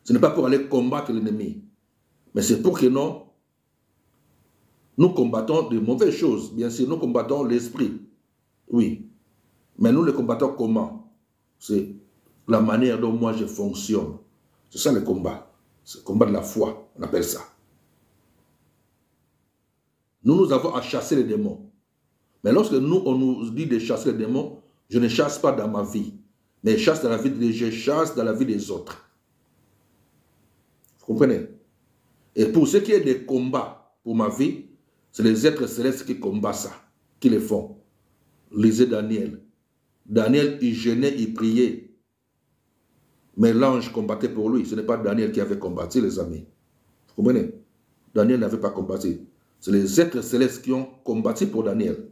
ce n'est pas pour aller combattre l'ennemi, mais c'est pour que nous combattons de mauvaises choses. Bien sûr, nous combattons l'esprit. Oui. Mais nous le combattons comment? C'est la manière dont moi je fonctionne. C'est ça le combat. C'est le combat de la foi, on appelle ça. Nous avons à chasser les démons. Mais lorsque on nous dit de chasser les démons, je ne chasse pas dans ma vie. Mais je chasse dans la vie des autres. Vous comprenez? Et pour ce qui est des combats pour ma vie, c'est les êtres célestes qui combattent ça, qui le font. Lisez Daniel. Daniel, il jeûnait, il priait. Mais l'ange combattait pour lui. Ce n'est pas Daniel qui avait combattu, les amis. Vous comprenez? Daniel n'avait pas combattu. C'est les êtres célestes qui ont combattu pour Daniel.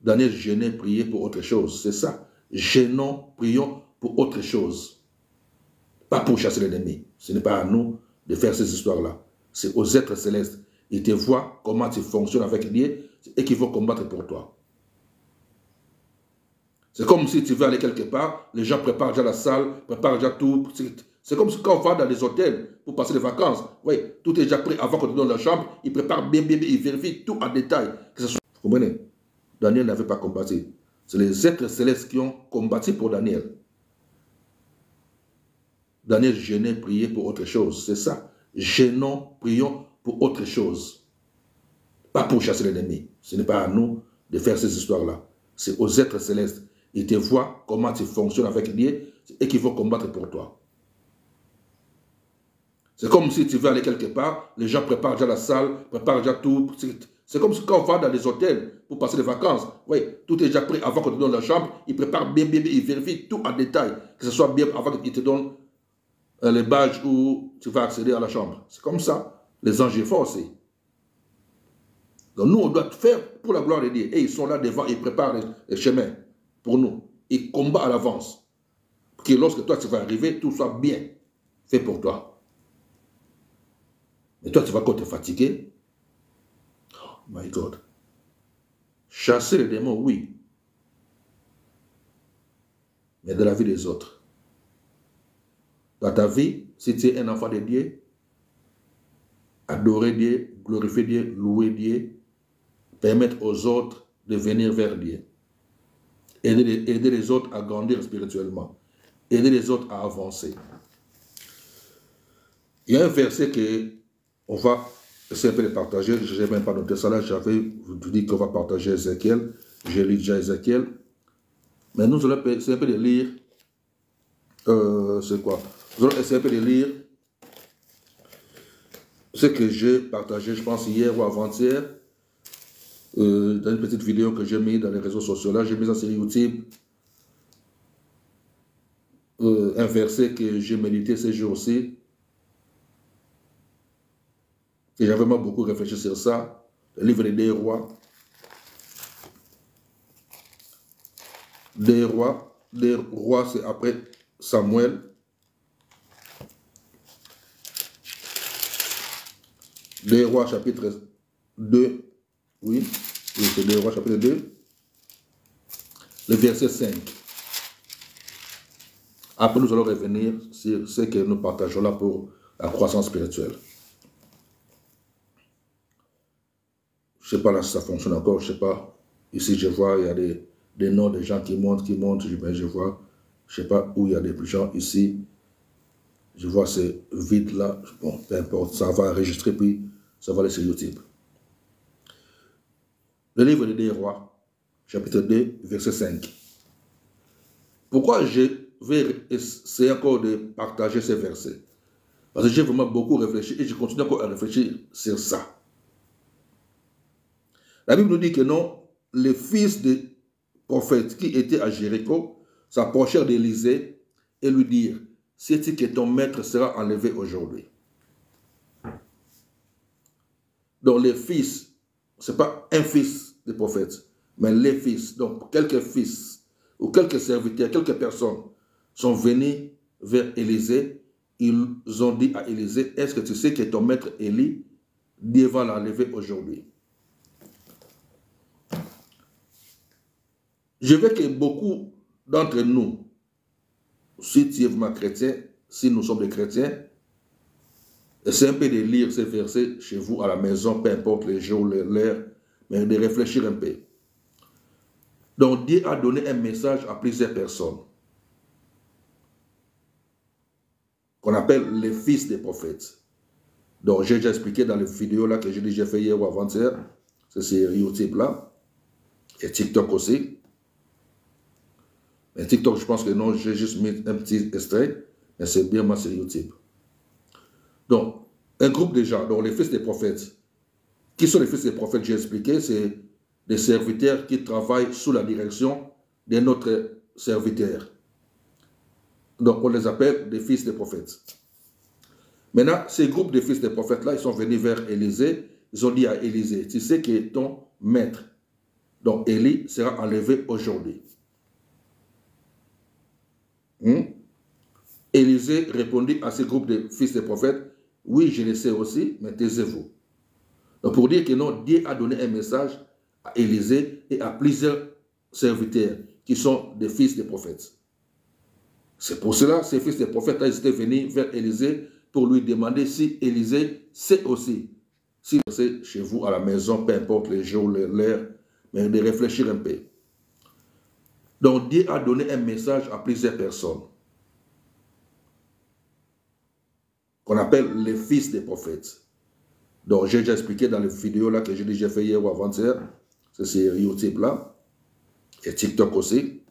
Daniel jeûnait, priait pour autre chose. C'est ça. Jeûnons, prions pour autre chose. Pas pour chasser l'ennemi. Ce n'est pas à nous de faire ces histoires-là. C'est aux êtres célestes. Ils te voient comment tu fonctionnes avec Dieu et qui vont combattre pour toi. C'est comme si tu veux aller quelque part, les gens préparent déjà la salle, préparent déjà tout. C'est comme quand on va dans les hôtels pour passer les vacances. Oui, tout est déjà prêt avant qu'on te donne la chambre. Ils préparent bien, ils vérifient tout en détail. Vous comprenez? Daniel n'avait pas combattu. C'est les êtres célestes qui ont combattu pour Daniel. Daniel jeûnait, priait pour autre chose. C'est ça. Jeûnons, prions pour autre chose. Pas pour chasser l'ennemi. Ce n'est pas à nous de faire ces histoires-là. C'est aux êtres célestes. Ils te voient comment tu fonctionnes avec Dieu et qui vont combattre pour toi. C'est comme si tu veux aller quelque part, les gens préparent déjà la salle, préparent déjà tout. C'est comme quand on va dans les hôtels pour passer les vacances. Oui, tout est déjà prêt avant qu'on te donne la chambre. Il prépare bien, il vérifie tout en détail, que ce soit bien avant qu'il te donne les badges où tu vas accéder à la chambre. C'est comme ça. Les anges font aussi. Donc nous, on doit faire pour la gloire de Dieu. Et ils sont là devant, ils préparent les chemins pour nous. Ils combattent à l'avance. Pour que lorsque toi, tu vas arriver, tout soit bien fait pour toi. Mais toi, tu vas quand te fatiguer. Oh my God. Chasser les démons, oui. Mais de la vie des autres. Dans ta vie, si tu es un enfant de Dieu, adorer Dieu, glorifier Dieu, louer Dieu, permettre aux autres de venir vers Dieu. Aider les autres à grandir spirituellement. Aider les autres à avancer. Il y a un verset que on va essayer un peu de partager. Je n'ai même pas noté ça là. J'avais dit qu'on va partager Ézéchiel. J'ai lu déjà Ézéchiel. Mais nous allons essayer un peu de lire. C'est quoi? Nous allons essayer un peu de lire ce que j'ai partagé, je pense, hier ou avant-hier. Dans une petite vidéo que j'ai mis dans les réseaux sociaux. Là, j'ai mis ça sur YouTube. Un verset que j'ai médité ces jours-ci. Et j'ai vraiment beaucoup réfléchi sur ça. Le livre des rois. Des rois, c'est après Samuel. Des rois, chapitre 2. Oui, c'est des rois, chapitre 2. Le verset 5. Après, nous allons revenir sur ce que nous partageons là pour la croissance spirituelle. Je ne sais pas là si ça fonctionne encore, je ne sais pas. Ici, je vois, il y a des noms de gens qui montent, je vois. Je ne sais pas où il y a des gens ici. Je vois c'est vide là. Bon, peu importe, ça va enregistrer, puis ça va aller sur YouTube. Le livre des rois, chapitre 2, verset 5. Pourquoi je vais essayer encore de partager ces versets? Parce que j'ai vraiment beaucoup réfléchi et je continue encore à réfléchir sur ça. La Bible nous dit que non, les fils des prophètes qui étaient à Jéricho s'approchèrent d'Élisée et lui dirent, sais-tu que ton maître sera enlevé aujourd'hui? Donc les fils, ce n'est pas un fils des prophètes, mais les fils. Donc quelques fils ou quelques serviteurs, quelques personnes sont venus vers Élisée. Ils ont dit à Élisée, est-ce que tu sais que ton maître Élie, Dieu va l'enlever aujourd'hui? Je veux que beaucoup d'entre nous, si tu es vraiment chrétien, si nous sommes des chrétiens, essayez un peu de lire ces versets chez vous à la maison, peu importe les jours, l'heure, mais de réfléchir un peu. Donc Dieu a donné un message à plusieurs personnes, qu'on appelle les fils des prophètes. Donc j'ai déjà expliqué dans les vidéos là que j'ai fait hier ou avant-hier, c'est sur YouTube là, et TikTok aussi. Mais TikTok, je pense que non, j'ai juste mis un petit extrait, mais c'est bien moi sur YouTube. Donc, un groupe de gens, donc les fils des prophètes. Qui sont les fils des prophètes? J'ai expliqué, c'est des serviteurs qui travaillent sous la direction de notre serviteur. Donc, on les appelle des fils des prophètes. Maintenant, ces groupes de fils des prophètes-là, ils sont venus vers Élisée. Ils ont dit à Élisée, tu sais que ton maître, donc Élie, sera enlevé aujourd'hui. Élisée répondit à ce groupe de fils des prophètes, oui, je le sais aussi, mais taisez-vous. Donc pour dire que non, Dieu a donné un message à Élisée et à plusieurs serviteurs qui sont des fils des prophètes. C'est pour cela, ces fils des prophètes-là, ils étaient venus vers Élisée pour lui demander si Élisée sait aussi, si c'est chez vous à la maison, peu importe les jours, l'heure, mais de réfléchir un peu. Donc Dieu a donné un message à plusieurs personnes, qu'on appelle les fils des prophètes. Donc j'ai déjà expliqué dans les vidéos là que j'ai déjà fait hier ou avant-hier, c'est sur YouTube là, et TikTok aussi.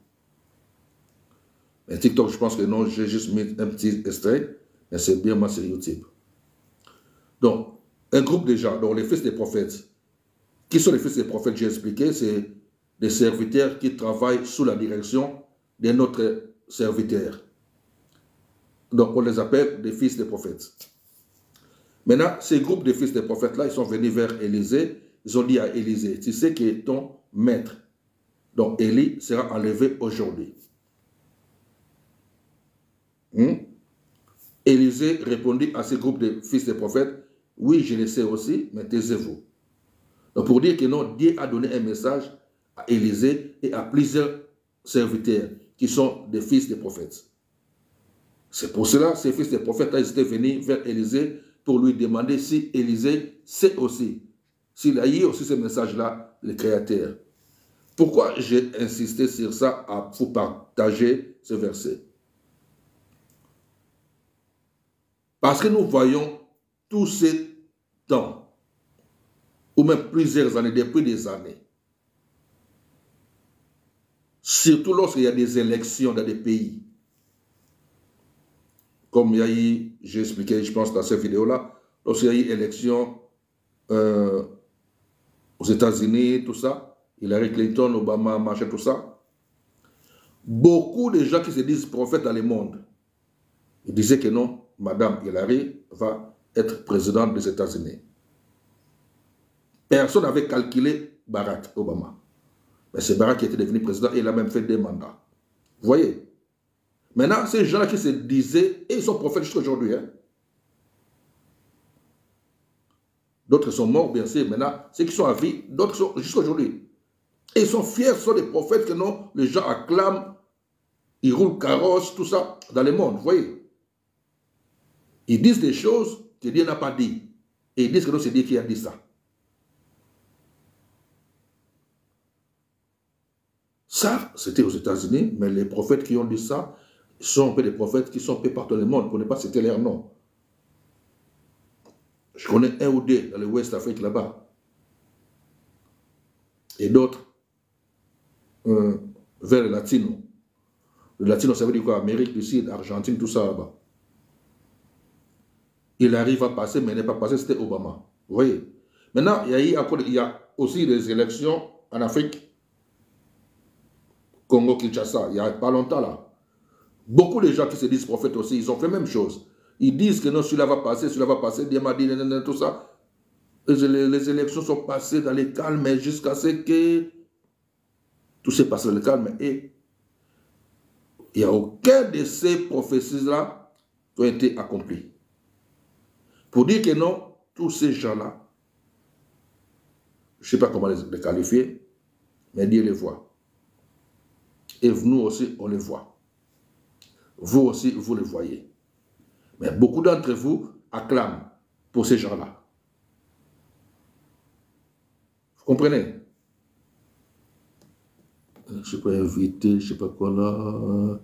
Mais TikTok, je pense que non, j'ai juste mis un petit extrait, mais c'est bien moi sur YouTube. Donc, un groupe de gens, donc les fils des prophètes. Qui sont les fils des prophètes? J'ai expliqué, c'est des serviteurs qui travaillent sous la direction de notre serviteur. Donc, on les appelle des fils des prophètes. Maintenant, ces groupes de fils des prophètes-là, ils sont venus vers Élisée. Ils ont dit à Élisée, tu sais qui est ton maître. Donc, Élie sera enlevé aujourd'hui. Élisée répondit à ces groupes de fils des prophètes, oui, je le sais aussi, mais taisez-vous. Donc, pour dire que non, Dieu a donné un message à Élisée et à plusieurs serviteurs qui sont des fils des prophètes. C'est pour cela que ces fils des prophètes ils étaient venus vers Élisée pour lui demander si Élisée sait aussi, s'il a eu aussi ce message-là, le Créateur. Pourquoi j'ai insisté sur ça à vous partager ce verset? Parce que nous voyons tous ces temps, ou même plusieurs années, depuis des années, surtout lorsqu'il y a des élections dans des pays, comme il y a eu, j'ai expliqué, je pense, dans cette vidéo-là, lorsqu'il y a eu élection aux États-Unis, tout ça, Hillary Clinton, Obama, machin, tout ça, beaucoup de gens qui se disent prophètes dans le monde, ils disaient que non, Madame Hillary va être présidente des États-Unis. Personne n'avait calculé Barack Obama. Mais c'est Barack qui était devenu président et il a même fait des mandats. Vous voyez? Maintenant, ces gens-là qui se disaient, et ils sont prophètes jusqu'à aujourd'hui. Hein? D'autres sont morts, bien sûr. Maintenant, ceux qui sont à vie, d'autres sont jusqu'à aujourd'hui. Et ils sont fiers, ce sont des prophètes que non, les gens acclament, ils roulent carrosse, tout ça, dans le monde. Vous voyez? Ils disent des choses que Dieu n'a pas dit. Et ils disent que non, c'est Dieu qui a dit ça. Ça, c'était aux États-Unis, mais les prophètes qui ont dit ça sont un peu des prophètes qui sont un peu partout dans le monde, pour ne pas citer leur nom. Je connais un ou deux dans le West Afrique là-bas. Et d'autres vers le Latino. Le Latino, ça veut dire quoi? Amérique du Sud, Argentine, tout ça là-bas. Il arrive à passer, mais il n'est pas passé, c'était Obama. Vous voyez? Maintenant, il y a aussi des élections en Afrique. Congo-Kinshasa, il n'y a pas longtemps là. Beaucoup de gens qui se disent prophètes aussi, ils ont fait la même chose. Ils disent que non, celui-là va passer, Dieu m'a dit, tout ça. Les élections sont passées dans le calme jusqu'à ce que tout s'est passé dans le calme. Et il n'y a aucun de ces prophéties-là qui ont été accomplis. Pour dire que non, tous ces gens-là, je ne sais pas comment les qualifier, mais Dieu les voit. Et nous aussi, on les voit. Vous aussi, vous les voyez. Mais beaucoup d'entre vous acclament pour ces gens-là. Vous comprenez? Je ne sais pas inviter, je ne sais pas quoi là.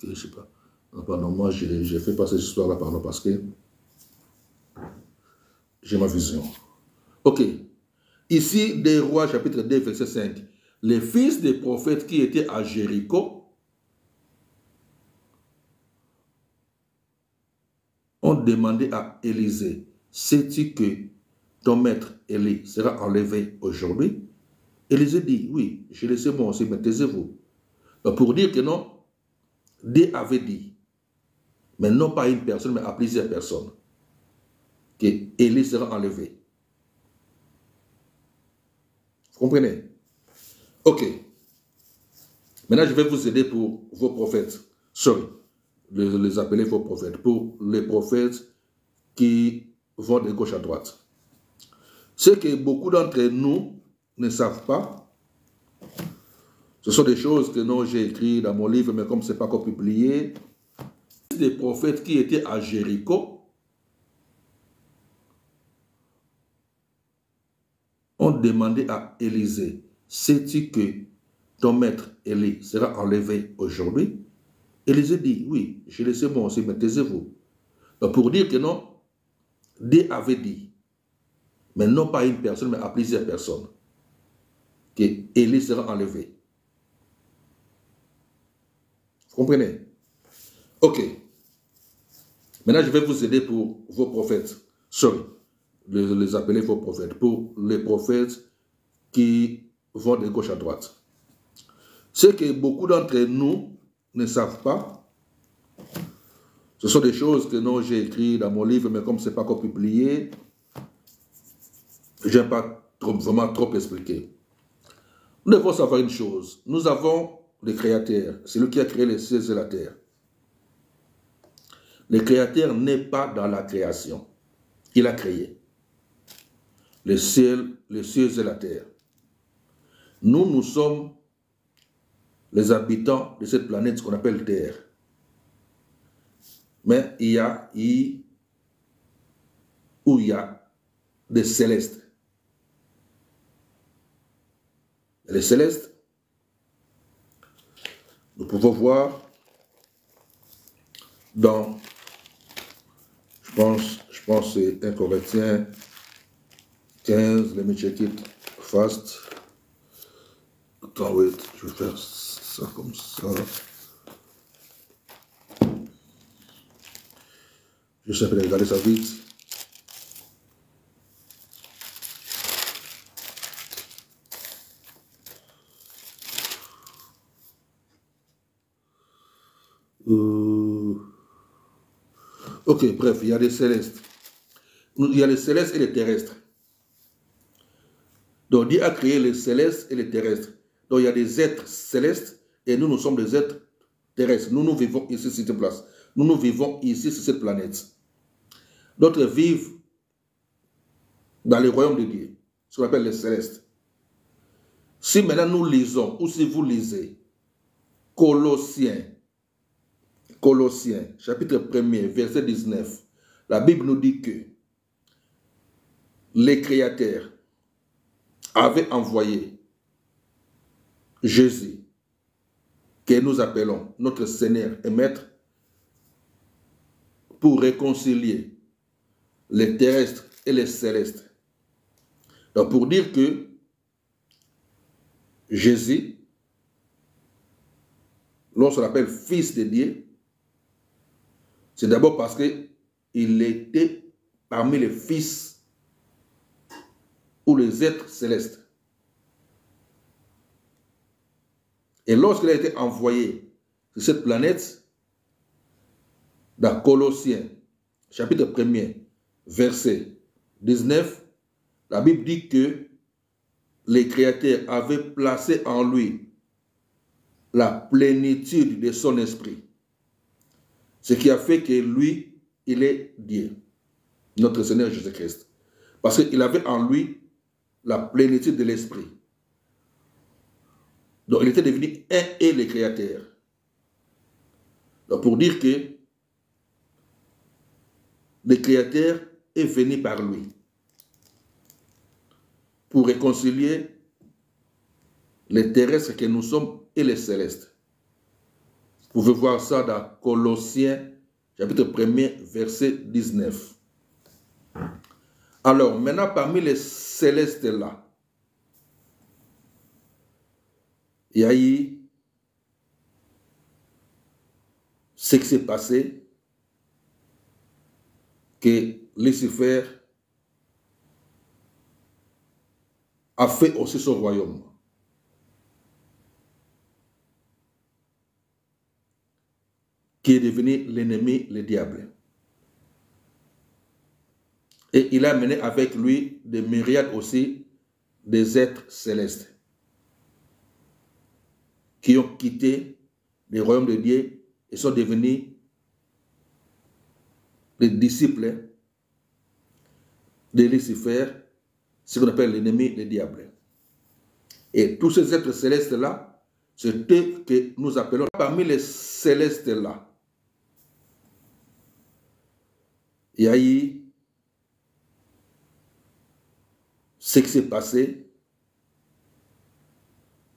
Je ne sais pas. Non, pardon, moi, j'ai fait passer cette histoire-là, pardon, parce que j'ai ma vision. Ok. Ici, des Rois, chapitre 2, verset 5. Les fils des prophètes qui étaient à Jéricho ont demandé à Élisée, sais-tu que ton maître Élie sera enlevé aujourd'hui? Élisée dit, oui, je le sais moi aussi, mais taisez-vous. Pour dire que non, Dieu avait dit, mais non pas à une personne, mais à plusieurs personnes, que Élie sera enlevé. Vous comprenez? Ok. Maintenant, je vais vous aider pour vos prophètes. Sorry, les appeler vos prophètes. Pour les prophètes qui vont de gauche à droite. Ce que beaucoup d'entre nous ne savent pas, ce sont des choses que non, j'ai écrites dans mon livre, mais comme ce n'est pas encore publié, des prophètes qui étaient à Jéricho ont demandé à Élisée, sais-tu que ton maître Élie sera enlevé aujourd'hui? Élisée dit, oui, je le sais moi aussi, mais taisez-vous. Pour dire que non, Dieu avait dit, mais non pas à une personne, mais à plusieurs personnes, que Élie sera enlevé. Vous comprenez? Ok. Maintenant, je vais vous aider pour vos prophètes. Sorry. les appeler faux prophètes, pour les prophètes qui vont de gauche à droite. Ce que beaucoup d'entre nous ne savent pas, ce sont des choses que non, j'ai écrites dans mon livre, mais comme ce n'est pas encore publié, je n'ai pas vraiment trop expliqué. Nous devons savoir une chose. Nous avons le Créateur, c'est lui qui a créé les cieux et la terre. Le Créateur n'est pas dans la création. Il a créé les cieux et la terre. Nous sommes les habitants de cette planète qu'on appelle Terre. Mais il y a des célestes. Les célestes, nous pouvons voir dans, je pense que c'est 1 Corinthiens 15, let me check it fast. Attends, wait, je vais faire ça comme ça. Je sais pas regarder ça vite. Ok, bref, il y a des célestes. Il y a les célestes et les terrestres. Donc Dieu a créé les célestes et les terrestres. Donc il y a des êtres célestes et nous sommes des êtres terrestres. Nous vivons ici sur cette place. Nous vivons ici sur cette planète. D'autres vivent dans le royaume de Dieu, ce qu'on appelle les célestes. Si maintenant nous lisons, ou si vous lisez, Colossiens, chapitre 1er, verset 19, la Bible nous dit que les créateurs avaient envoyé Jésus, que nous appelons notre Seigneur et Maître, pour réconcilier les terrestres et les célestes. Donc pour dire que Jésus, lorsqu'on l'appelle Fils de Dieu, c'est d'abord parce qu'il était parmi les fils ou les êtres célestes. Et lorsqu'il a été envoyé sur cette planète, dans Colossiens, chapitre 1er, verset 19, la Bible dit que les créateurs avaient placé en lui la plénitude de son esprit. Ce qui a fait que lui, il est Dieu, notre Seigneur Jésus-Christ. Parce qu'il avait en lui la plénitude de l'esprit. Donc il était devenu un et le créateur. Donc pour dire que le créateur est venu par lui pour réconcilier les terrestres que nous sommes et les célestes. Vous pouvez voir ça dans Colossiens, chapitre 1er, verset 19. Alors, maintenant, parmi les célestes là, il y a eu ce qui s'est passé, que Lucifer a fait aussi son royaume. Qui est devenu l'ennemi, le diable. Et il a mené avec lui des myriades aussi des êtres célestes qui ont quitté le royaume de Dieu et sont devenus les disciples de Lucifer, ce qu'on appelle l'ennemi, le diable. Et tous ces êtres célestes-là, c'est eux que nous appelons parmi les célestes-là. Il y a eu ce qui s'est passé,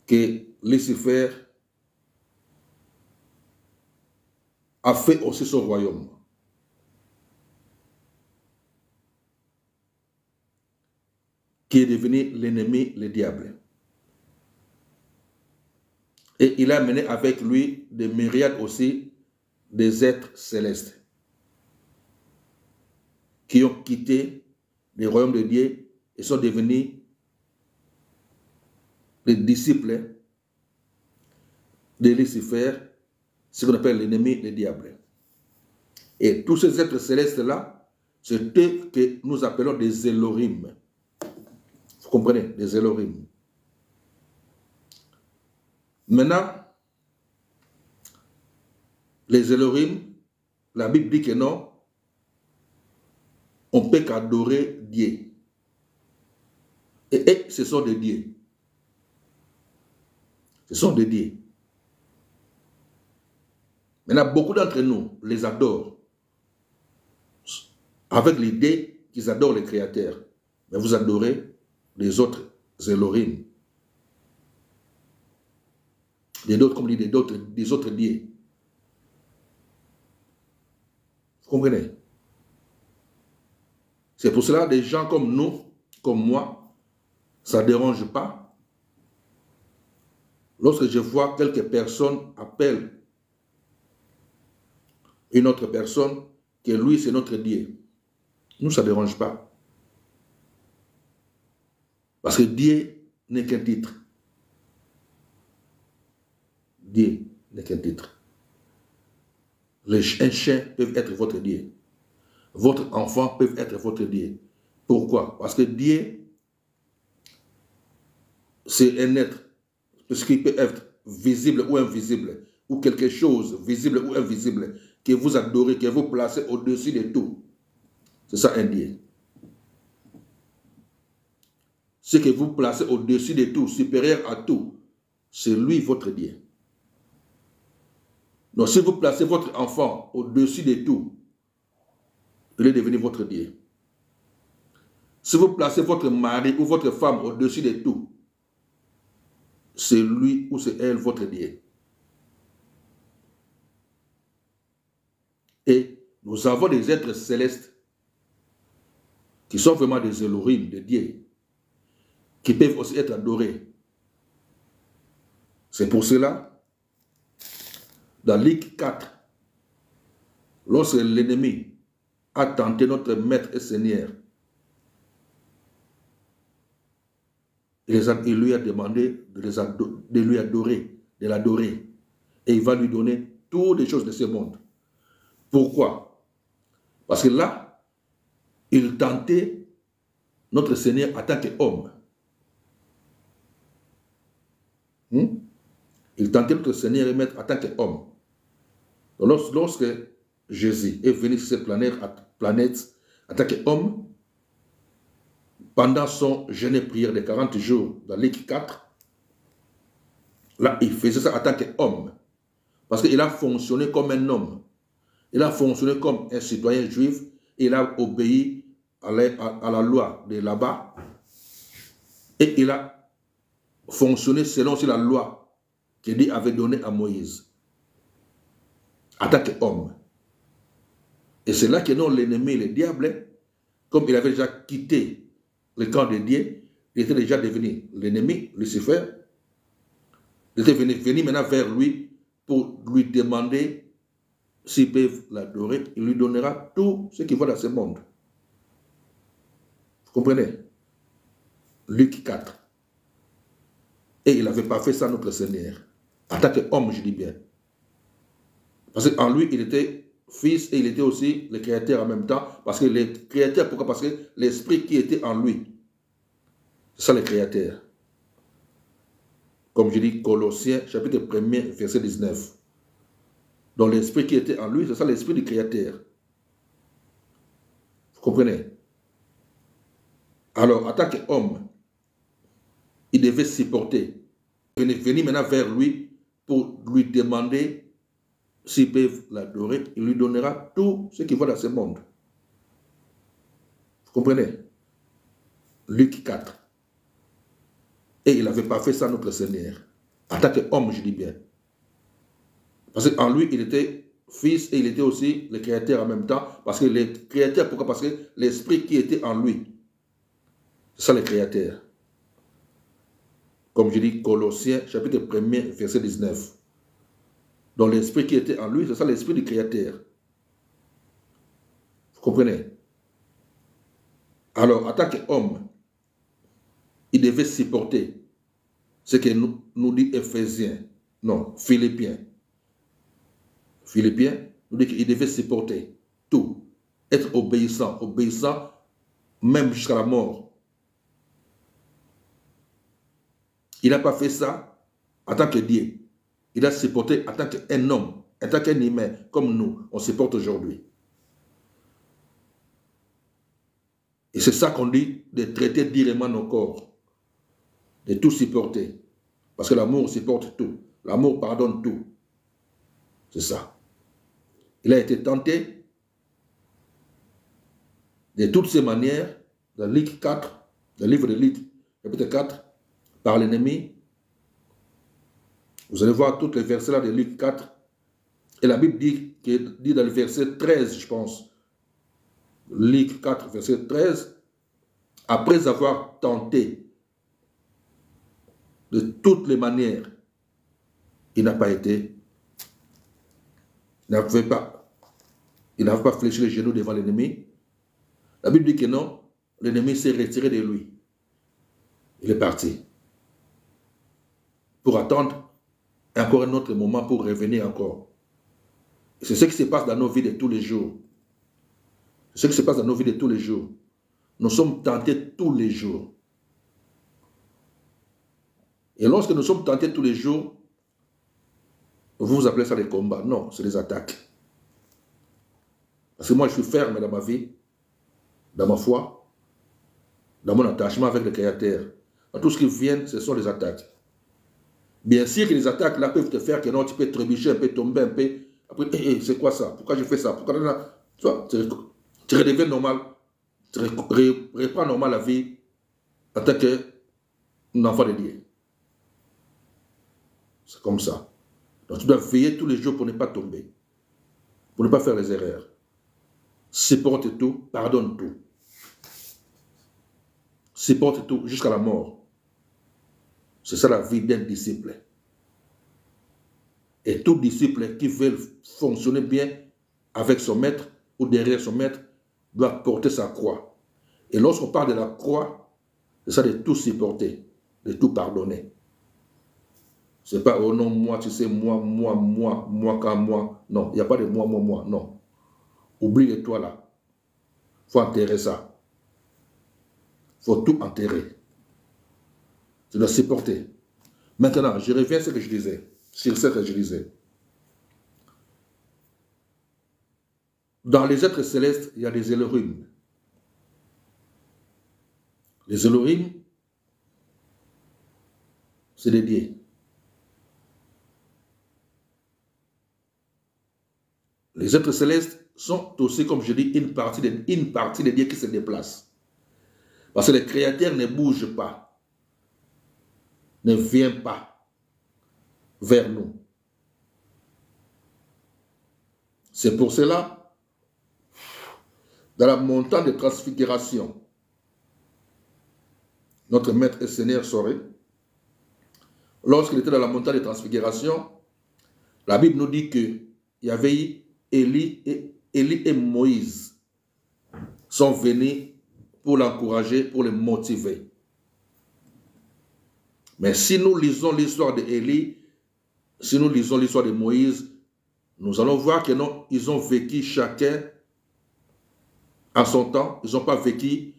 que Lucifer a fait aussi son royaume. Qui est devenu l'ennemi, le diable. Et il a mené avec lui des myriades aussi des êtres célestes qui ont quitté du royaume de Dieu et sont devenus les disciples de Lucifer, ce qu'on appelle l'ennemi, le diable. Et tous ces êtres célestes-là, c'est eux que nous appelons des Elohim. Vous comprenez? Des Elohim. Maintenant, les Elohim, la Bible dit que non, on ne peut qu'adorer Dieu. Et ce sont des dieux. Ce sont des dieux. Maintenant, beaucoup d'entre nous les adorent avec l'idée qu'ils adorent les créateurs. Mais vous adorez les autres Elohim. Des autres, comme dit, des autres dieux. Vous comprenez? C'est pour cela, des gens comme nous, comme moi, ça ne dérange pas. Lorsque je vois quelques personnes appellent une autre personne, que lui c'est notre Dieu. Nous, ça ne dérange pas. Parce que Dieu n'est qu'un titre. Dieu n'est qu'un titre. Un chien peut être votre Dieu. Votre enfant peut être votre Dieu. Pourquoi? Parce que Dieu, c'est un être, parce qu'il peut être visible ou invisible, ou quelque chose visible ou invisible, que vous adorez, que vous placez au-dessus de tout. C'est ça un Dieu. Ce que vous placez au-dessus de tout, supérieur à tout, c'est lui votre Dieu. Donc si vous placez votre enfant au-dessus de tout, il est devenu votre Dieu. Si vous placez votre mari ou votre femme au-dessus de tout, c'est lui ou c'est elle votre Dieu. Et nous avons des êtres célestes qui sont vraiment des Elohim, des dieux, qui peuvent aussi être adorés. C'est pour cela, dans Luc 4, lorsque l'ennemi a tenté notre maître et Seigneur, il lui a demandé de lui adorer, de l'adorer. Et il va lui donner toutes les choses de ce monde. Pourquoi? Parce que là, il tentait notre Seigneur en tant qu'homme. Il tentait notre Seigneur et Maître en tant qu'homme. Lorsque Jésus est venu sur cette planète en tant qu'homme, pendant son jeûne et prière de 40 jours dans Luc 4, là, il faisait ça en tant qu'homme. Parce qu'il a fonctionné comme un homme. Il a fonctionné comme un citoyen juif. Il a obéi à la loi de là-bas. Et il a fonctionné selon la loi que Dieu avait donnée à Moïse. En tant qu'homme. Et c'est là que non, l'ennemi, le diable, comme il avait déjà quitté le camp de Dieu, il était déjà devenu l'ennemi, Lucifer. Il était venu maintenant vers lui pour lui demander s'ils peuvent l'adorer. Il lui donnera tout ce qu'il voit dans ce monde. Vous comprenez? Luc 4. Et il n'avait pas fait ça notre Seigneur. En tant qu'homme, je dis bien. Parce qu'en lui, il était fils et il était aussi le créateur en même temps. Parce que le créateur, pourquoi? Parce que l'esprit qui était en lui, c'est ça le créateur. Comme je dis, Colossiens, chapitre 1er, verset 19. Donc l'esprit qui était en lui, c'est ça l'esprit du créateur. Vous comprenez? Alors, en tant qu'homme, il devait supporter. Venir maintenant vers lui pour lui demander s'ils peuvent l'adorer. Il lui donnera tout ce qu'il voit dans ce monde. Vous comprenez? Luc 4. Et il n'avait pas fait ça notre Seigneur. En tant qu'homme, je dis bien. Parce qu'en lui, il était fils et il était aussi le créateur en même temps. Parce que le créateur, pourquoi? Parce que l'esprit qui était en lui, c'est ça le créateur. Comme je dis, Colossiens, chapitre 1er, verset 19. Donc l'esprit qui était en lui, c'est ça l'esprit du créateur. Vous comprenez? Alors, en tant qu'homme, il devait supporter ce que nous dit Éphésiens, non, Philippiens. Philippiens nous dit qu'il devait supporter tout, être obéissant, obéissant même jusqu'à la mort. Il n'a pas fait ça en tant que Dieu. Il a supporté en tant qu'un homme, en tant qu'un humain, comme nous, on supporte aujourd'hui. Et c'est ça qu'on dit, de traiter directement nos corps, de tout supporter. Parce que l'amour supporte tout. L'amour pardonne tout. C'est ça. Il a été tenté de toutes ces manières, dans Luc 4, le livre de Luc, chapitre 4, par l'ennemi. Vous allez voir tous les versets là de Luc 4. Et la Bible dit dans le verset 13, je pense, Luc 4, verset 13, après avoir tenté de toutes les manières, il n'a pas été, il n'avait pas fléchi les genoux devant l'ennemi. La Bible dit que non, l'ennemi s'est retiré de lui. Il est parti. Pour attendre encore un autre moment pour revenir encore. C'est ce qui se passe dans nos vies de tous les jours. C'est ce qui se passe dans nos vies de tous les jours. Nous sommes tentés tous les jours. Et lorsque nous sommes tentés tous les jours, vous appelez ça des combats. Non, c'est des attaques. Parce que moi, je suis ferme dans ma vie, dans ma foi, dans mon attachement avec le Créateur. Dans tout ce qui vient, ce sont des attaques. Bien sûr que les attaques là peuvent te faire que non, tu peux trébucher un peu, tomber un peu. Après, c'est quoi ça? Pourquoi je fais ça? Pourquoi tu redeviens normal. Tu reprends normal la vie en tant qu'enfant de Dieu. C'est comme ça. Donc tu dois veiller tous les jours pour ne pas tomber. Pour ne pas faire les erreurs. Supporte tout, pardonne tout. Supporte tout jusqu'à la mort. C'est ça la vie d'un disciple. Et tout disciple qui veut fonctionner bien avec son maître ou derrière son maître doit porter sa croix. Et lorsqu'on parle de la croix, c'est ça de tout supporter, de tout pardonner. C'est pas, oh non, moi, tu sais, moi, quand moi. Non, il n'y a pas de moi, non. Oublie de toi là. Il faut enterrer ça. Il faut tout enterrer. Tu dois supporter. Maintenant, je reviens à ce que je disais. Sur ce que je disais. Dans les êtres célestes, il y a des Elohim. Les Elohim, c'est des dieux. Les êtres célestes sont aussi, comme je dis, une partie des dieux qui se déplacent. Parce que le Créateur ne bouge pas, ne vient pas vers nous. C'est pour cela, dans la montagne de transfiguration, notre maître et Seigneur Soré, lorsqu'il était dans la montagne de transfiguration, la Bible nous dit qu'il y avait Élie et Moïse sont venus pour l'encourager, pour le motiver. Mais si nous lisons l'histoire d'Élie, si nous lisons l'histoire de Moïse, nous allons voir que non, ils ont vécu chacun à son temps. Ils n'ont pas vécu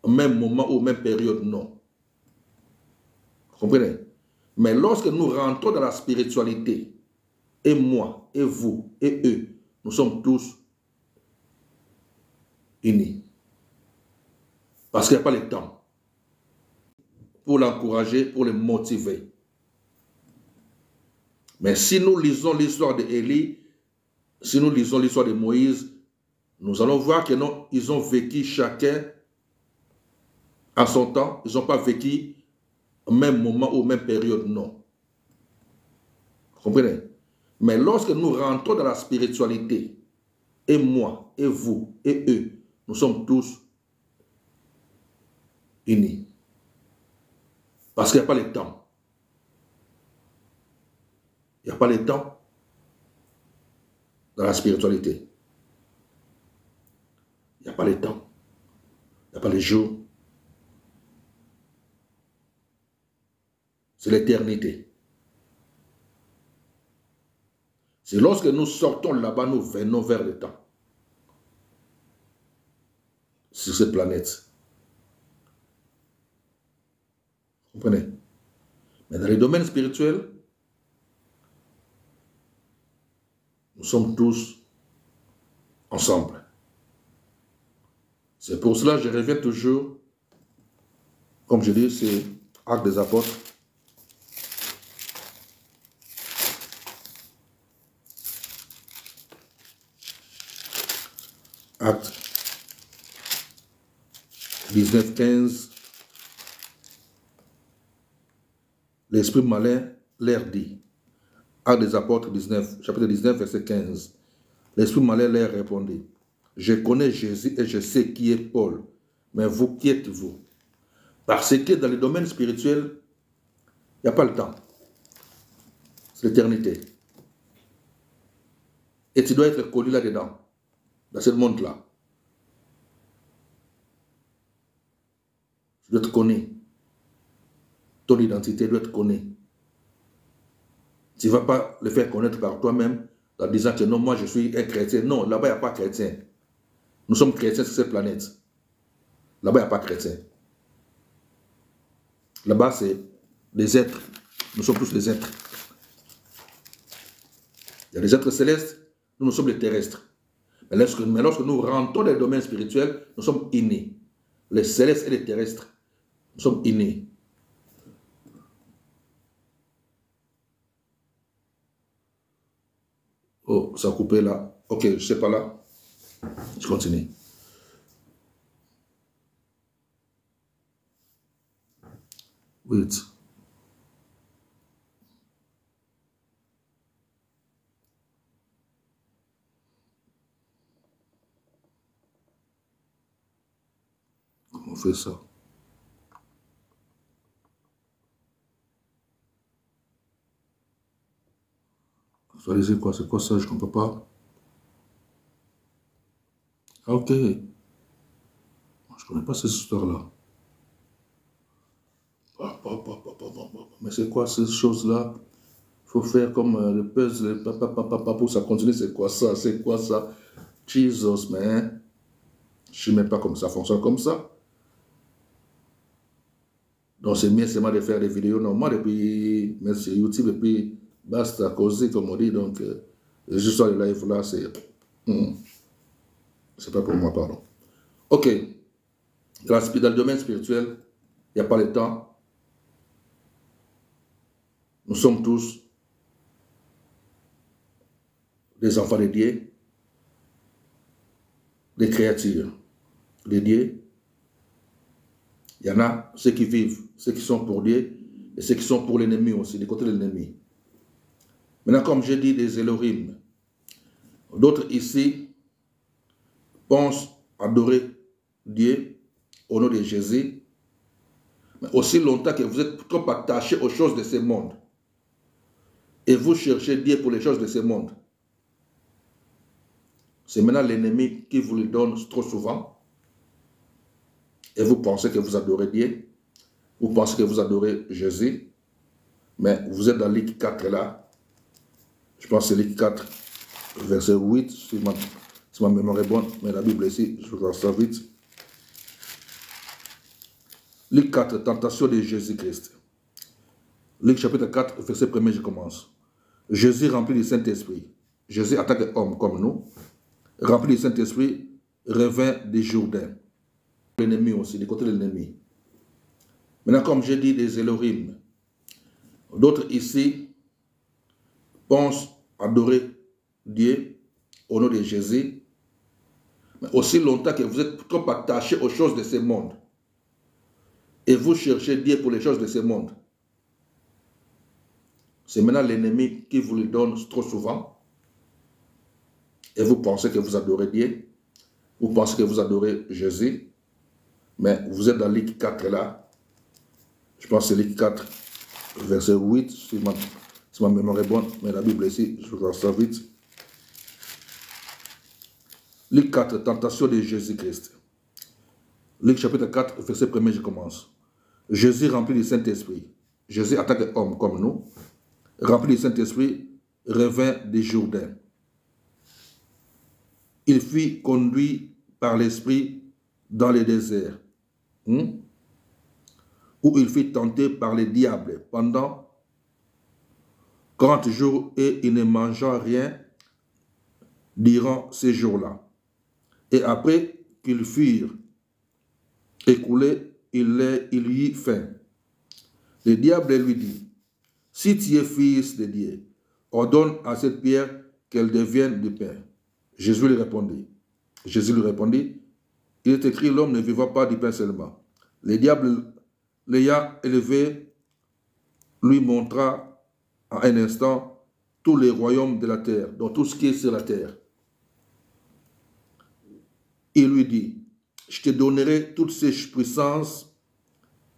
au même moment ou au même période, non. Vous comprenez? Mais lorsque nous rentrons dans la spiritualité, et moi, et vous, et eux, nous sommes tous unis. Parce qu'il n'y a pas le temps pour l'encourager, pour le motiver. Mais si nous lisons l'histoire d'Élie, si nous lisons l'histoire de Moïse, nous allons voir que non, ils ont vécu chacun à son temps. Ils n'ont pas vécu au même moment ou même période, non. Vous comprenez? Mais lorsque nous rentrons dans la spiritualité, et moi, et vous, et eux, nous sommes tous unis. Parce qu'il n'y a pas le temps. Il n'y a pas le temps dans la spiritualité. Il n'y a pas le temps. Il n'y a pas les jours, c'est l'éternité. C'est lorsque nous sortons là-bas, nous venons vers le temps. Sur cette planète. Vous comprenez? Mais dans les domaines spirituels, nous sommes tous ensemble. C'est pour cela que je reviens toujours, comme je dis, c'est Actes des Apôtres. Actes 19, 15. L'esprit malin leur dit. Actes des Apôtres 19, chapitre 19, verset 15. L'esprit malin leur répondit. Je connais Jésus et je sais qui est Paul. Mais vous, qui êtes-vous? Parce que dans le domaine spirituel, il n'y a pas le temps. C'est l'éternité. Et tu dois être connu là-dedans, dans ce monde-là. Tu dois être connu. Ton identité doit être connue. Tu ne vas pas le faire connaître par toi-même en disant que non, moi je suis un chrétien. Non, là-bas il n'y a pas de chrétien. Nous sommes chrétiens sur cette planète. Là-bas il n'y a pas de chrétien. Là-bas c'est des êtres. Nous sommes tous des êtres. Il y a des êtres célestes, nous sommes les terrestres. Mais lorsque nous rentrons dans le domaine spirituel, nous sommes innés. Les célestes et les terrestres, nous sommes innés. Oh, ça a coupé là. Ok, je ne sais pas là. Je continue. Wait. Comment on fait ça? C'est quoi? C'est quoi ça? Je ne comprends pas. Ah, ok. Je ne connais pas cette histoire-là. Mais c'est quoi ces choses-là? Il faut faire comme le puzzle, pour ça continue. C'est quoi ça? C'est quoi ça? Jesus, man. Je ne sais même pas comment ça fonctionne comme ça. Donc c'est mieux seulement de faire des vidéos normales et puis mettre sur YouTube et puis basta causer comme on dit. Donc juste sur les lives là, c'est pas pour moi, pardon. Ok. Dans le domaine spirituel, il n'y a pas le temps. Nous sommes tous des enfants de Dieu, des créatures de Dieu. Il y en a ceux qui vivent, ceux qui sont pour Dieu et ceux qui sont pour l'ennemi aussi, du côté de l'ennemi. Maintenant, comme j'ai dit, des Elohim, d'autres ici pensent adorer Dieu au nom de Jésus, mais aussi longtemps que vous êtes trop attachés aux choses de ce monde et vous cherchez Dieu pour les choses de ce monde. C'est maintenant l'ennemi qui vous le donne trop souvent. Et vous pensez que vous adorez Dieu, vous pensez que vous adorez Jésus, mais vous êtes dans Luc 4 là, je pense que c'est Luc 4, verset 8, si ma mémoire est bonne, mais la Bible ici, je vois ça vite. Luc 4, tentation de Jésus-Christ. Luc chapitre 4, verset 1er, je commence. Jésus rempli du Saint-Esprit. Jésus, en tant qu'homme comme nous, rempli du Saint-Esprit, revint des Jourdains. L'ennemi aussi, du côté de l'ennemi. Maintenant, comme j'ai dit, des Elohim, d'autres ici pensent adorer Dieu au nom de Jésus, mais aussi longtemps que vous êtes trop attachés aux choses de ce monde et vous cherchez Dieu pour les choses de ce monde. C'est maintenant l'ennemi qui vous le donne trop souvent et vous pensez que vous adorez Dieu, vous pensez que vous adorez Jésus, mais vous êtes dans Luc 4 là, je pense que c'est Luc 4, verset 8, si ma mémoire est bonne, mais la Bible ici, je vois ça vite. Luc 4, tentation de Jésus-Christ. Luc chapitre 4, verset 1er, je commence. Jésus rempli du Saint-Esprit. Jésus, en tant qu'homme comme nous, rempli du Saint-Esprit, revint des Jourdains. Il fut conduit par l'Esprit dans le désert, où il fut tenté par les diables pendant 40 jours et il ne mangea rien durant ces jours-là. Et après qu'ils furent écoulés, il y eut faim. Le diable lui dit, si tu es fils de Dieu, ordonne à cette pierre qu'elle devienne du pain. Jésus lui répondit, il est écrit, l'homme ne vivra pas du pain seulement. Le diable l'ayant élevé, lui montra en un instant tous les royaumes de la terre, donc tout ce qui est sur la terre. Il lui dit, je te donnerai toutes ces puissances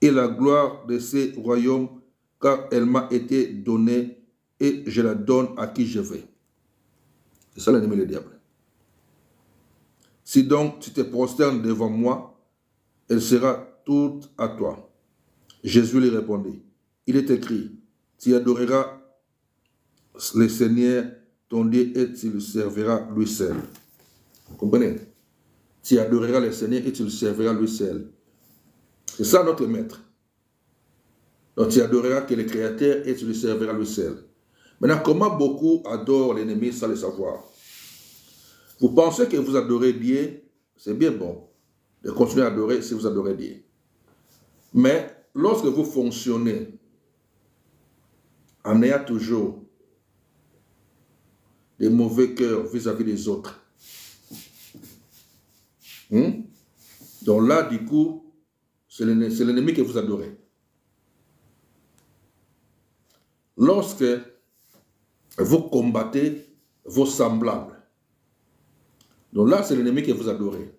et la gloire de ces royaumes, car elle m'a été donnée et je la donne à qui je veux. C'est ça l'ennemi du diable. Si donc tu te prosternes devant moi, elle sera toute à toi. Jésus lui répondit, il est écrit, tu adoreras le Seigneur, ton Dieu, et tu le serviras lui seul. Vous comprenez? Tu adoreras le Seigneur et tu le serviras lui seul. C'est ça notre maître. Donc tu adoreras que le Créateur et tu le serviras lui seul. Maintenant, comment beaucoup adorent l'ennemi sans le savoir? Vous pensez que vous adorez Dieu, c'est bien bon de continuer à adorer si vous adorez Dieu. Mais lorsque vous fonctionnez en ayant toujours des mauvais cœurs vis-à-vis des autres, donc là, du coup, c'est l'ennemi que vous adorez. Lorsque vous combattez vos semblables, donc là, c'est l'ennemi que vous adorez.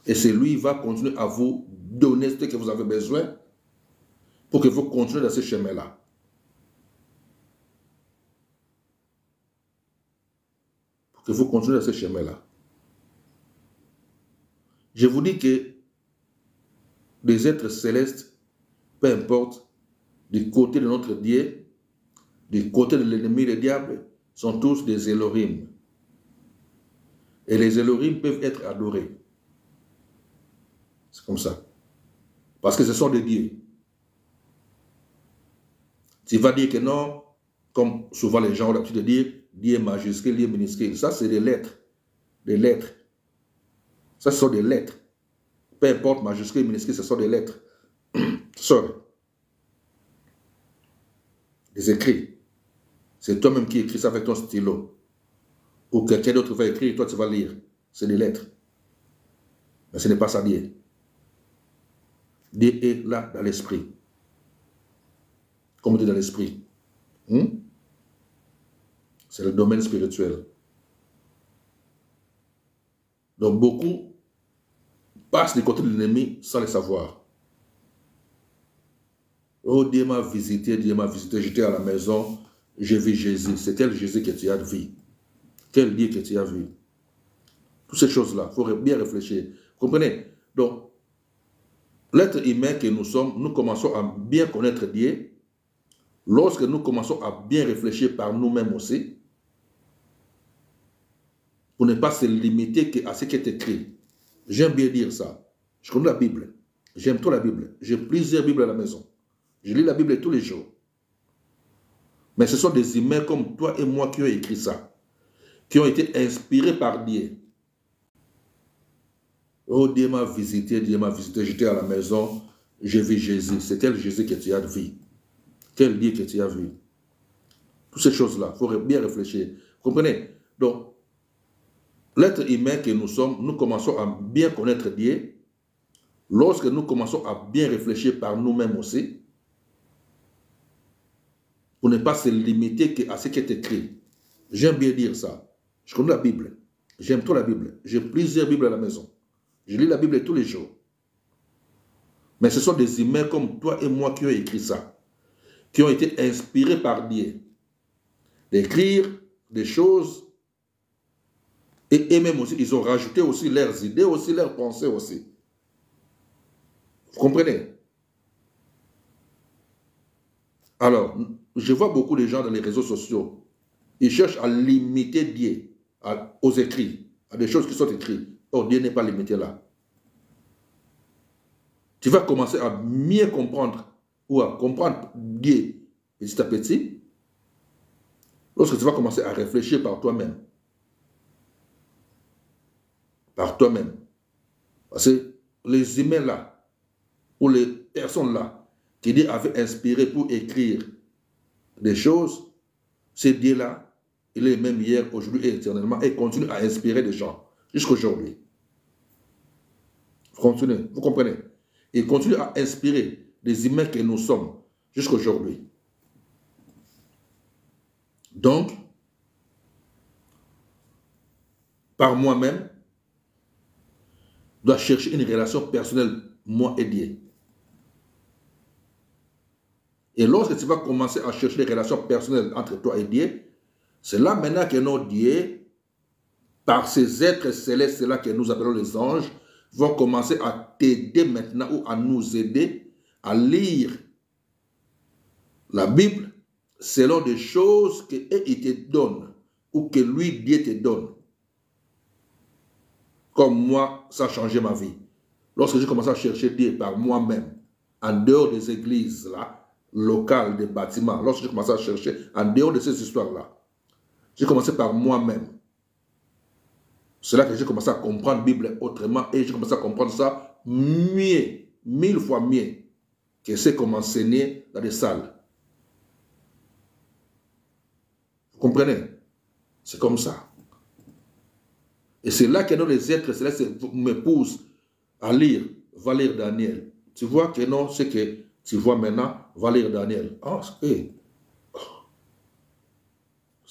Et c'est lui qui va continuer à vous donner ce que vous avez besoin pour que vous continuez dans ce chemin-là. Pour que vous continuez dans ce chemin-là. Je vous dis que les êtres célestes, peu importe, du côté de notre Dieu, du côté de l'ennemi, le diable, sont tous des Elohim. Et les Elohim peuvent être adorés. C'est comme ça. Parce que ce sont des dieux. Tu vas dire que non, comme souvent les gens ont l'habitude de dire, Dieu majuscule, Dieu minuscule. Ça, c'est des lettres. Des lettres. Ça, ce sont des lettres. Peu importe, majuscule, minuscule, ce sont des lettres. Ce sont des écrits. C'est toi-même qui écris ça avec ton stylo. Ou quelqu'un d'autre va écrire et toi tu vas lire. C'est des lettres. Mais ce n'est pas ça Dieu. Dieu est là dans l'esprit. Comme on dit dans l'esprit. C'est le domaine spirituel. Donc beaucoup passent du côté de l'ennemi sans le savoir. Oh, Dieu m'a visité, j'étais à la maison, j'ai vu Jésus. C'est quel Jésus que tu as vu? Quel Dieu que tu as vu? Toutes ces choses-là, il faut bien réfléchir. Vous comprenez? Donc, l'être humain que nous sommes, nous commençons à bien connaître Dieu. Lorsque nous commençons à bien réfléchir par nous-mêmes aussi, pour ne pas se limiter à ce qui est écrit. J'aime bien dire ça. Je connais la Bible. J'aime trop la Bible. J'ai plusieurs Bibles à la maison. Je lis la Bible tous les jours. Mais ce sont des humains comme toi et moi qui ont écrit ça. Qui ont été inspirés par Dieu. Oh, Dieu m'a visité, j'étais à la maison, j'ai vu Jésus. C'est quel Jésus que tu as vu? Quel Dieu que tu as vu? Toutes ces choses-là, il faut bien réfléchir. Vous comprenez? Donc, l'être humain que nous sommes, nous commençons à bien connaître Dieu. Lorsque nous commençons à bien réfléchir par nous-mêmes aussi, pour ne pas se limiter à ce qui est écrit. J'aime bien dire ça. Je connais la Bible. J'aime trop la Bible. J'ai plusieurs Bibles à la maison. Je lis la Bible tous les jours. Mais ce sont des humains comme toi et moi qui ont écrit ça. Qui ont été inspirés par Dieu. D'écrire des choses. Et même aussi, ils ont rajouté aussi leurs idées, aussi leurs pensées aussi. Vous comprenez? Alors, je vois beaucoup de gens dans les réseaux sociaux. Ils cherchent à limiter Dieu aux écrits, à des choses qui sont écrites. Or, Dieu n'est pas limité là. Tu vas commencer à mieux comprendre ou à comprendre Dieu petit à petit lorsque tu vas commencer à réfléchir par toi-même. Par toi-même. Parce que les humains là, ou les personnes là, qui Dieu avait inspiré pour écrire des choses, c'est Dieu là, il est même hier, aujourd'hui et éternellement, et continue à inspirer des gens jusqu'à aujourd'hui. Vous comprenez? Il continue à inspirer les humains que nous sommes jusqu'à aujourd'hui. Donc, par moi-même, je dois chercher une relation personnelle, moi et Dieu. Et lorsque tu vas commencer à chercher des relations personnelles entre toi et Dieu, c'est là maintenant que notre Dieu, par ces êtres célestes là que nous appelons les anges, vont commencer à t'aider maintenant ou à nous aider à lire la Bible selon des choses qu'il te donne ou que lui, Dieu te donne. Comme moi, ça a changé ma vie. Lorsque j'ai commencé à chercher Dieu par moi-même, en dehors des églises là, locales, des bâtiments, lorsque j'ai commencé à chercher en dehors de ces histoires-là, j'ai commencé par moi-même. C'est là que j'ai commencé à comprendre la Bible autrement et j'ai commencé à comprendre ça mieux, 1000 fois mieux que ce qu'on m'enseignait dans des salles. Vous comprenez? C'est comme ça. Et c'est là que les êtres célestes me poussent à lire, va lire Daniel. Tu vois que non, c'est que tu vois maintenant, va lire Daniel. Ah, c'est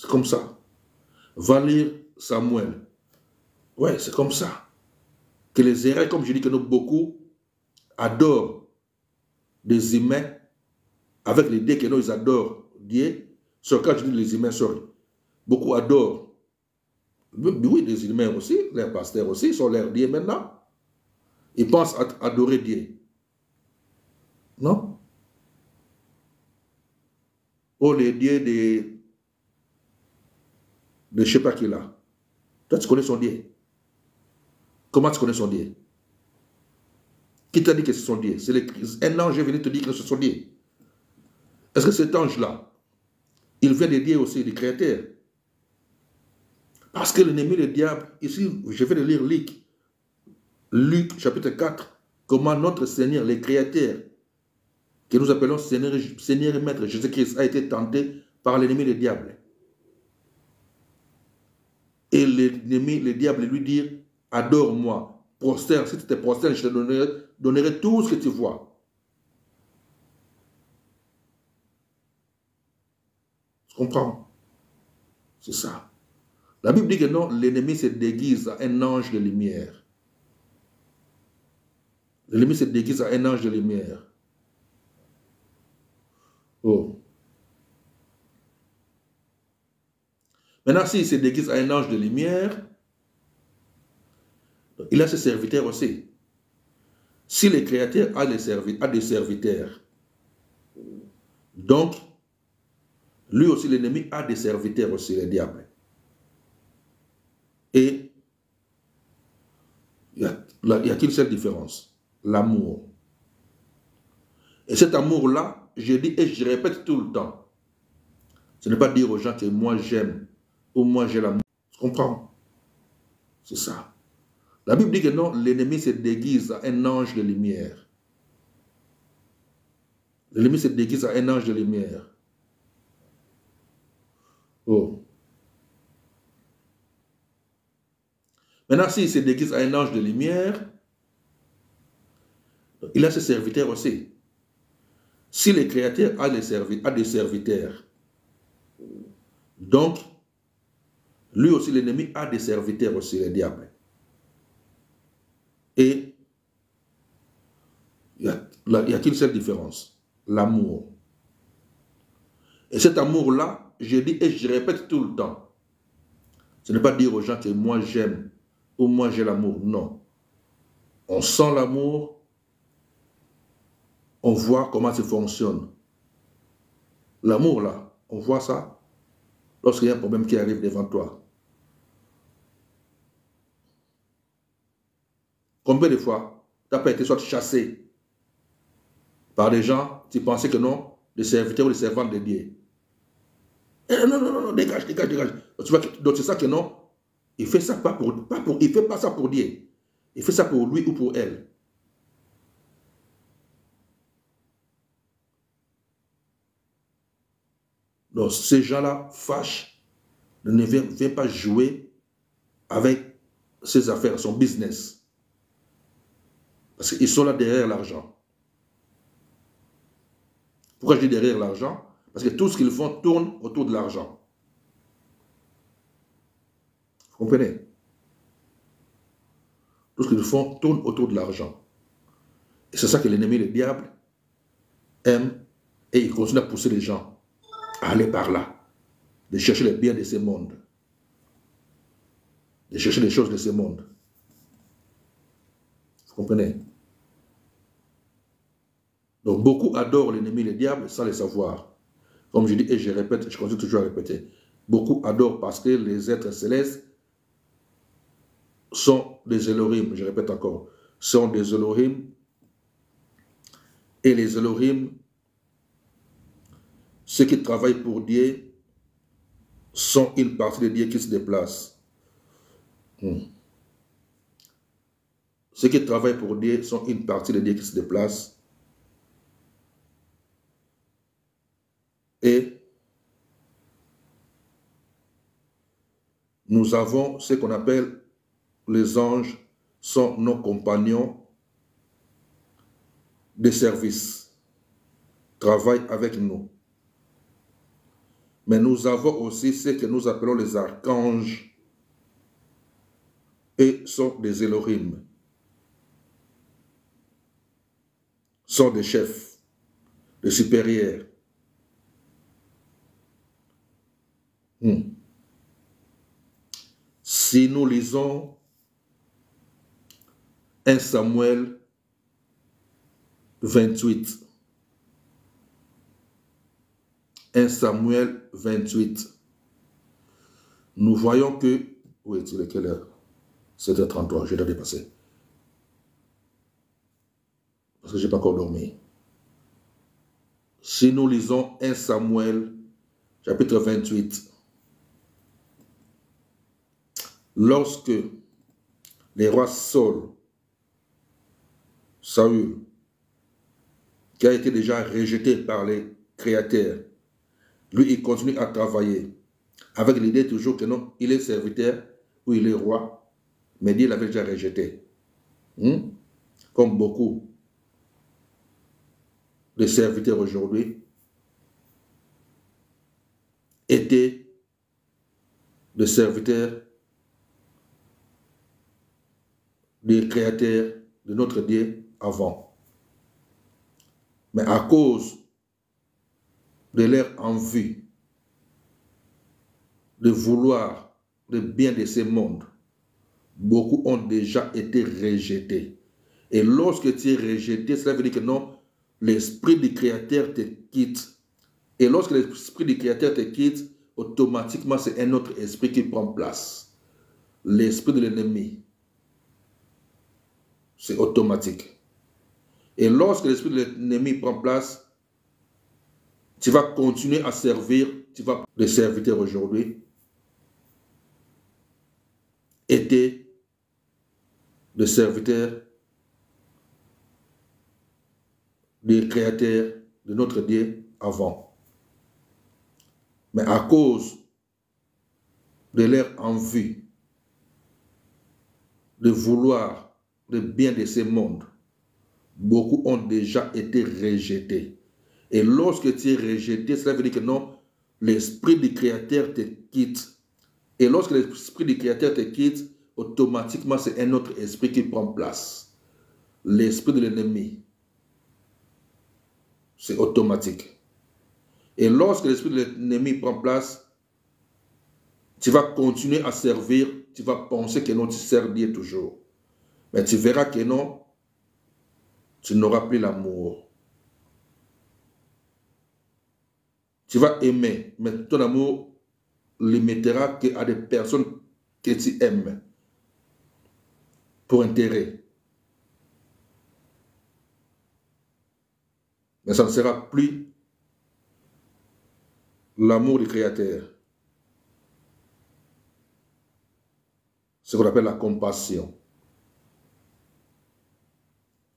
comme ça. Va lire Samuel. Ouais, c'est comme ça. Que les erreurs, comme je dis, que nous beaucoup adorent des humains, avec l'idée que nous, ils adorent Dieu. Sur quand je dis les humains, sorry. Beaucoup adorent. Oui, les humains aussi, les pasteurs aussi, ils sont leur Dieu maintenant. Ils pensent adorer Dieu. Non? Oh, les dieux de je ne sais pas qui là. Toi, tu connais son Dieu. Comment tu connais son Dieu? Qui t'a dit que c'est son Dieu? C'est un ange est venu te dire que c'est son Dieu. Est-ce que cet ange-là, il vient de Dieu aussi, du Créateur? Parce que l'ennemi, le diable, ici, je vais le lire Luc chapitre 4, comment notre Seigneur, le Créateur, que nous appelons Seigneur et Maître Jésus-Christ, a été tenté par l'ennemi, le diable. Et l'ennemi, le diable, lui dit, adore-moi, prosterne, si tu te prosternes, je te donnerai tout ce que tu vois. Tu comprends? C'est ça. La Bible dit que non, l'ennemi se déguise à un ange de lumière. L'ennemi se déguise à un ange de lumière. Oh. Maintenant, s'il se déguise à un ange de lumière, il a ses serviteurs aussi. Si le Créateur a des serviteurs, donc, lui aussi, l'ennemi a des serviteurs aussi, le diable. Et il n'y a qu'une seule différence, l'amour. Et cet amour-là, je dis et je répète tout le temps, ce n'est pas dire aux gens que moi j'aime ou moi j'ai l'amour. Tu comprends? C'est ça. La Bible dit que non, l'ennemi se déguise à un ange de lumière. L'ennemi se déguise à un ange de lumière. Oh. Maintenant, s'il se déguise à un ange de lumière, il a ses serviteurs aussi. Si le Créateur a des serviteurs, donc, lui aussi, l'ennemi a des serviteurs aussi, le diable. Et il n'y a qu'une seule différence, l'amour. Et cet amour-là, je dis et je répète tout le temps, ce n'est pas dire aux gens que moi j'aime ou moi j'ai l'amour, non. On sent l'amour on voit comment ça fonctionne. L'amour, là, on voit ça lorsqu'il y a un problème qui arrive devant toi. Combien de fois tu n'as pas été soit chassé par des gens, tu pensais que non, des serviteurs ou des servantes de Dieu. Non, dégage. Donc c'est ça que non, il fait ça il fait pas ça pour Dieu. Il fait ça pour lui ou pour elle. Donc ces gens-là fâchent, ne viennent pas jouer avec ses affaires, son business. Parce qu'ils sont là derrière l'argent. Pourquoi je dis derrière l'argent? Parce que tout ce qu'ils font tourne autour de l'argent. Vous comprenez? Tout ce qu'ils font tourne autour de l'argent. Et c'est ça que l'ennemi, le diable, aime. Et il continue à pousser les gens à aller par là. De chercher les biens de ce monde. De chercher les choses de ce monde. Vous comprenez? Donc beaucoup adorent l'ennemi, le diable, sans le savoir. Comme je dis et je répète, je continue toujours à répéter. Beaucoup adorent parce que les êtres célestes sont des Elohim, je répète encore, sont des Elohim. Et les Elohim, ceux qui travaillent pour Dieu, sont une partie de Dieu qui se déplace. Ceux qui travaillent pour Dieu sont une partie de Dieu qui se déplace. Et nous avons ce qu'on appelle les anges, sont nos compagnons de service, travaillent avec nous. Mais nous avons aussi ce que nous appelons les archanges et sont des Elohim, sont des chefs, des supérieurs. Si nous lisons 1 Samuel 28, 1 Samuel 28, nous voyons que, oui, c'est quelle heure? 7h33, je dois dépasser. Parce que je n'ai pas encore dormi. Si nous lisons 1 Samuel, chapitre 28, lorsque les rois Saül, qui a été déjà rejeté par les créateurs, lui, il continue à travailler avec l'idée toujours que non, il est serviteur ou il est roi, mais Dieu l'avait déjà rejeté. Comme beaucoup de serviteurs aujourd'hui étaient des serviteurs des créateurs de notre Dieu avant. Mais à cause de leur envie de vouloir le bien de ce monde, beaucoup ont déjà été rejetés. Et lorsque tu es rejeté, cela veut dire que non, l'esprit du Créateur te quitte. Et lorsque l'esprit du Créateur te quitte, automatiquement c'est un autre esprit qui prend place. L'esprit de l'ennemi. C'est automatique. Et lorsque l'esprit de l'ennemi prend place, tu vas continuer à servir, tu vas les serviteurs aujourd'hui étaient des serviteurs des créateurs de notre Dieu avant. Mais à cause de leur envie de vouloir le bien de ce monde, beaucoup ont déjà été rejetés. Et lorsque tu es rejeté, cela veut dire que non, l'esprit du Créateur te quitte. Et lorsque l'esprit du Créateur te quitte, automatiquement c'est un autre esprit qui prend place. L'esprit de l'ennemi. C'est automatique. Et lorsque l'esprit de l'ennemi prend place, tu vas continuer à servir, tu vas penser que non, tu sers Dieu toujours. Mais tu verras que non, tu n'auras plus l'amour. Tu vas aimer, mais ton amour limitera qu'à des personnes que tu aimes pour intérêt. Mais ça ne sera plus l'amour du Créateur. Ce qu'on appelle la compassion.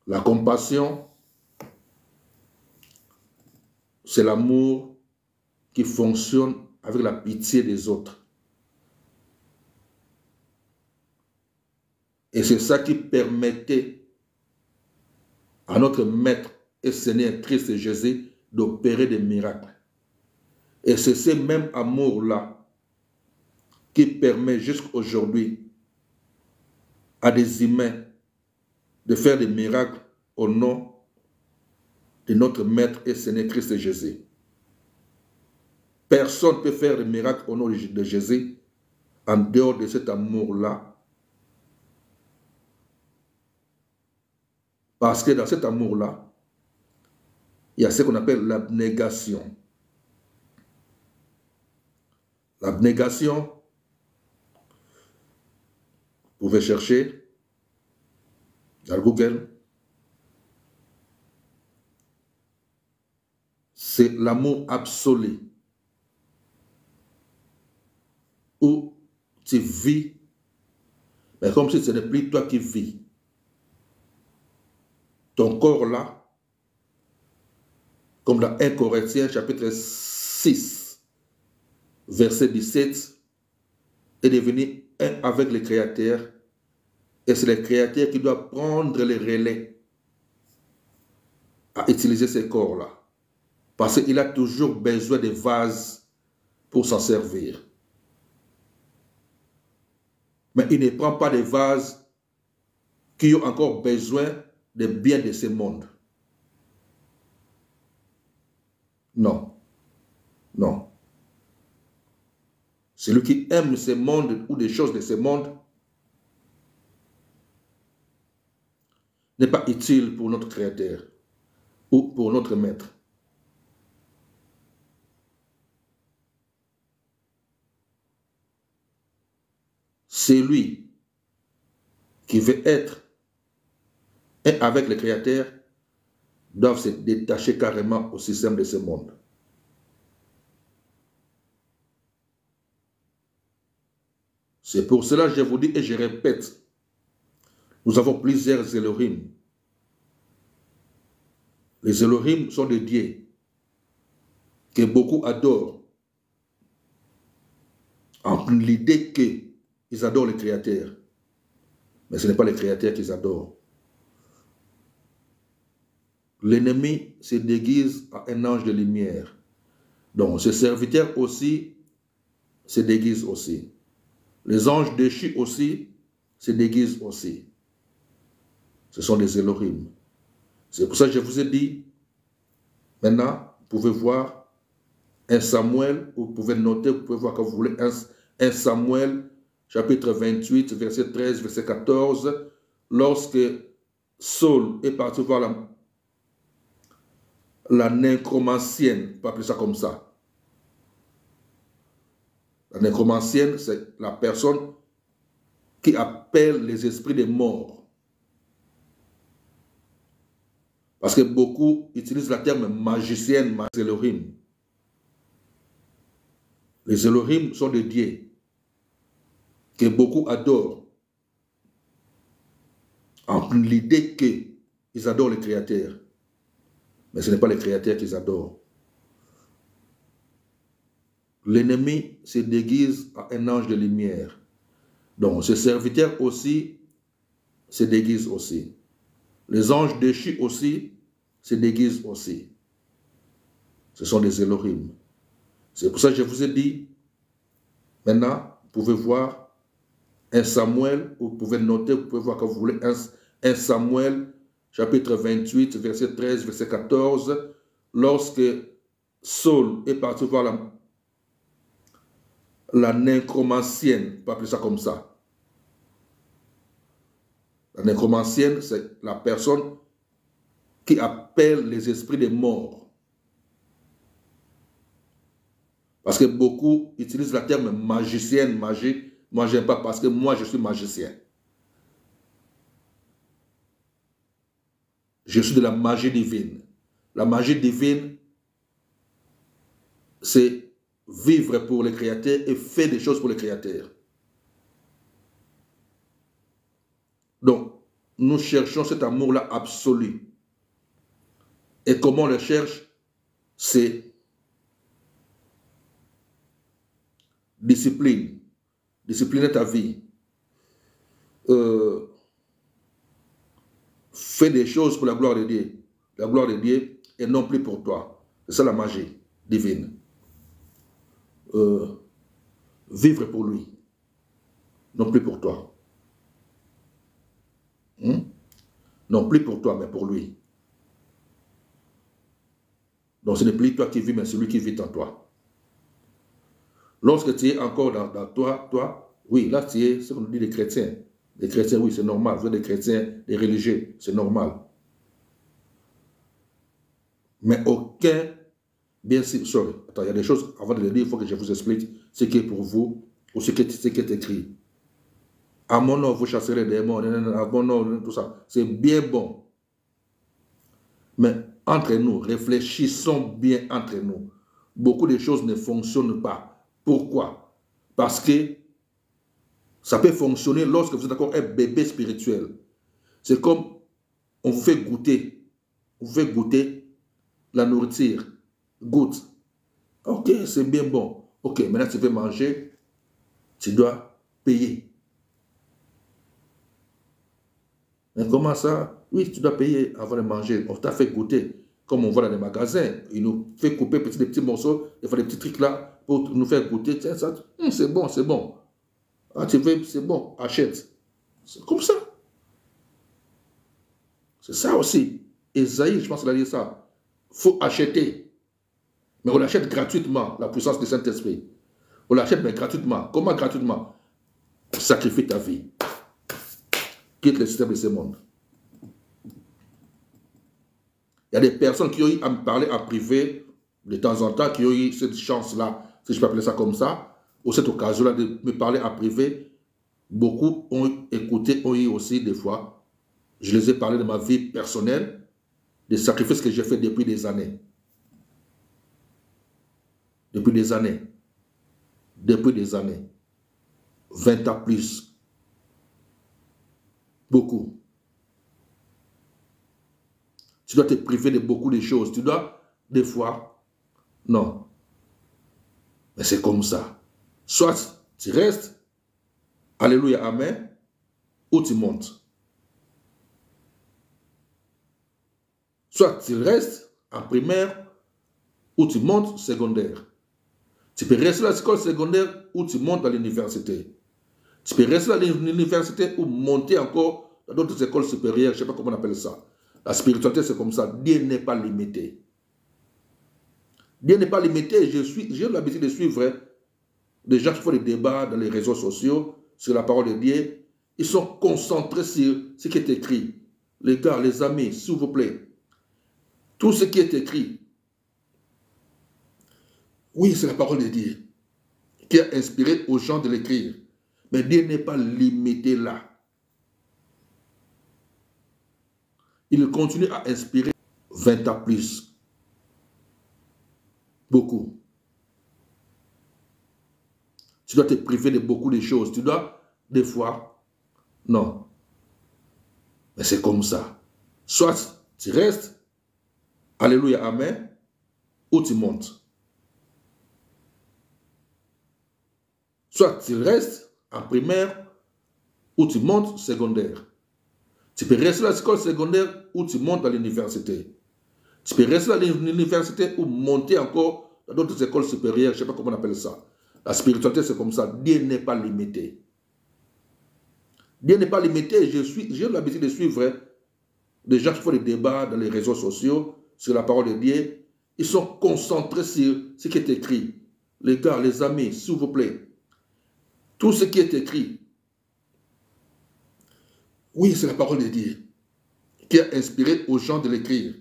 La compassion, c'est l'amour qui fonctionne avec la pitié des autres. Et c'est ça qui permettait à notre Maître et Seigneur Christ Jésus d'opérer des miracles. Et c'est ce même amour-là qui permet jusqu'à aujourd'hui à des humains de faire des miracles au nom de notre Maître et Seigneur Christ Jésus. Personne ne peut faire des miracles au nom de Jésus en dehors de cet amour-là. Parce que dans cet amour-là, il y a ce qu'on appelle l'abnégation. L'abnégation, vous pouvez chercher dans Google, c'est l'amour absolu où tu vis, mais comme si ce n'est plus toi qui vis. Ton corps là, comme dans 1 Corinthiens chapitre 6, verset 17, est devenu un avec le Créateur. Et c'est le Créateur qui doit prendre les relais à utiliser ces corps-là. Parce qu'il a toujours besoin de vases pour s'en servir. Mais il ne prend pas des vases qui ont encore besoin des biens de ce monde. Non. Non. Celui qui aime ce monde ou des choses de ce monde n'est pas utile pour notre Créateur ou pour notre Maître. Celui qui veut être et avec le Créateur doivent se détacher carrément au système de ce monde. C'est pour cela que je vous dis et je répète, nous avons plusieurs Elohim. Les Elohim sont des dieux que beaucoup adorent en l'idée qu'ils adorent le Créateur. Mais ce n'est pas le Créateur qu'ils adorent. L'ennemi se déguise à un ange de lumière. Donc, ce serviteur aussi se déguise aussi. Les anges déchus aussi se déguisent aussi. Ce sont des Elohim. C'est pour ça que je vous ai dit, maintenant, vous pouvez voir 1 Samuel, vous pouvez noter, vous pouvez voir quand vous voulez, 1 Samuel, chapitre 28, verset 13, verset 14, lorsque Saul est parti voir la nécromancienne, on peut appeler ça comme ça. La nécromancienne, c'est la personne qui appelle les esprits des morts. Parce que beaucoup utilisent le terme magicienne, les Elohim. Les Elohim sont des dieux que beaucoup adorent en l'idée qu'ils adorent le Créateur. Mais ce n'est pas le Créateur qu'ils adorent. L'ennemi se déguise à un ange de lumière. Donc, ce serviteur aussi se déguise aussi. Les anges déchus aussi se déguisent aussi. Ce sont des Elohim. C'est pour ça que je vous ai dit, maintenant, vous pouvez voir 1 Samuel, vous pouvez noter, vous pouvez voir quand vous voulez, 1 Samuel, chapitre 28, verset 13, verset 14, lorsque Saul est parti voir la nécromancienne, on peut appeler ça comme ça. La nécromancienne, c'est la personne qui appelle les esprits des morts. Parce que beaucoup utilisent le terme magicienne, magie. Moi, je n'aime pas parce que moi, je suis magicien. Je suis de la magie divine. La magie divine, c'est vivre pour le Créateur et faire des choses pour le Créateur. Donc, nous cherchons cet amour-là absolu. Et comment on le cherche? C'est discipline. Discipliner ta vie. Fais des choses pour la gloire de Dieu. La gloire de Dieu et non plus pour toi. C'est ça la magie divine. Vivre pour lui. Non plus pour toi. Non plus pour toi, mais pour lui. Donc ce n'est plus toi qui vis, mais celui qui vit en toi. Lorsque tu es encore dans toi, oui, là tu es ce qu'on dit les chrétiens. Les chrétiens, oui, c'est normal. Vous êtes des chrétiens, des religieux, c'est normal. Mais aucun, bien sûr, sorry, attends, il y a des choses, avant de le dire, il faut que je vous explique ce qui est pour vous, ou ce qui est écrit. À mon nom, vous chasserez des démons, à mon nom, tout ça. C'est bien bon. Mais entre nous, réfléchissons bien entre nous. Beaucoup de choses ne fonctionnent pas. Pourquoi? Parce que ça peut fonctionner lorsque vous êtes encore un bébé spirituel. C'est comme on vous fait goûter. On vous fait goûter la nourriture. Goûte. Ok, c'est bien bon. Ok, maintenant tu veux manger, tu dois payer. Mais comment ça? Oui, tu dois payer avant de manger. On t'a fait goûter. Comme on voit dans les magasins, il nous fait couper des petits morceaux, il fait des petits trucs là pour nous faire goûter. Tiens, ça, c'est bon, c'est bon. Ah, tu veux, c'est bon, achète. C'est comme ça. C'est ça aussi. Esaïe, je pense qu'il a dit ça. Il faut acheter. Mais on l'achète gratuitement, la puissance du Saint-Esprit. On l'achète, mais gratuitement. Comment gratuitement? Sacrifie ta vie. Quitte le système de ce monde. Il y a des personnes qui ont eu à me parler en privé, de temps en temps, qui ont eu cette chance-là, si je peux appeler ça comme ça, ou cette occasion-là de me parler en privé. Beaucoup ont écouté, ont eu aussi des fois. Je les ai parlé de ma vie personnelle, des sacrifices que j'ai fait depuis des années. Depuis des années. Depuis des années. 20 ans plus. Beaucoup. Tu dois te priver de beaucoup de choses. Tu dois, des fois, non. Mais c'est comme ça. Soit tu restes, alléluia, amen, ou tu montes. Soit tu restes en primaire, ou tu montes secondaire. Tu peux rester à l'école secondaire, ou tu montes à l'université. Tu peux rester à l'université, ou monter encore dans d'autres écoles supérieures, je ne sais pas comment on appelle ça. La spiritualité, c'est comme ça. Dieu n'est pas limité. Dieu n'est pas limité. J'ai l'habitude de suivre des gens qui font des débats dans les réseaux sociaux sur la parole de Dieu. Ils sont concentrés sur ce qui est écrit. Les gars, les amis, s'il vous plaît. Tout ce qui est écrit. Oui, c'est la parole de Dieu qui a inspiré aux gens de l'écrire. Mais Dieu n'est pas limité là. Il continue à inspirer 20 ans plus. Beaucoup. Tu dois te priver de beaucoup de choses. Tu dois, des fois, non. Mais c'est comme ça. Soit tu restes, alléluia, amen, ou tu montes. Soit tu restes en primaire, ou tu montes secondaire. Tu peux rester à l'école secondaire, ou tu montes à l'université. Tu peux rester à l'université, ou monter encore dans d'autres écoles supérieures, je ne sais pas comment on appelle ça. La spiritualité, c'est comme ça. Dieu n'est pas limité. Dieu n'est pas limité. J'ai l'habitude de suivre des gens qui font des débats dans les réseaux sociaux sur la parole de Dieu. Ils sont concentrés sur ce qui est écrit. Les gars, les amis, s'il vous plaît. Tout ce qui est écrit. Oui, c'est la parole de Dieu qui a inspiré aux gens de l'écrire.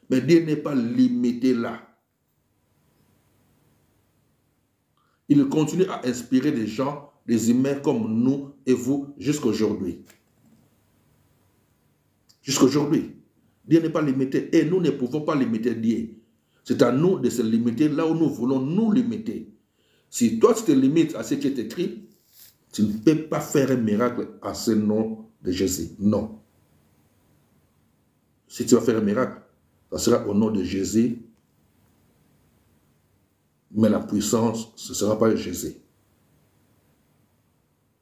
Mais Dieu n'est pas limité là. il continue à inspirer des gens, des humains comme nous et vous, jusqu'à aujourd'hui. Jusqu'à aujourd'hui. Dieu n'est pas limité et nous ne pouvons pas limiter Dieu. C'est à nous de se limiter là où nous voulons nous limiter. Si toi tu te limites à ce qui est écrit, tu ne peux pas faire un miracle à ce nom de Jésus. Non. Si tu vas faire un miracle, ça sera au nom de Jésus. Mais la puissance, ce ne sera pas Jésus.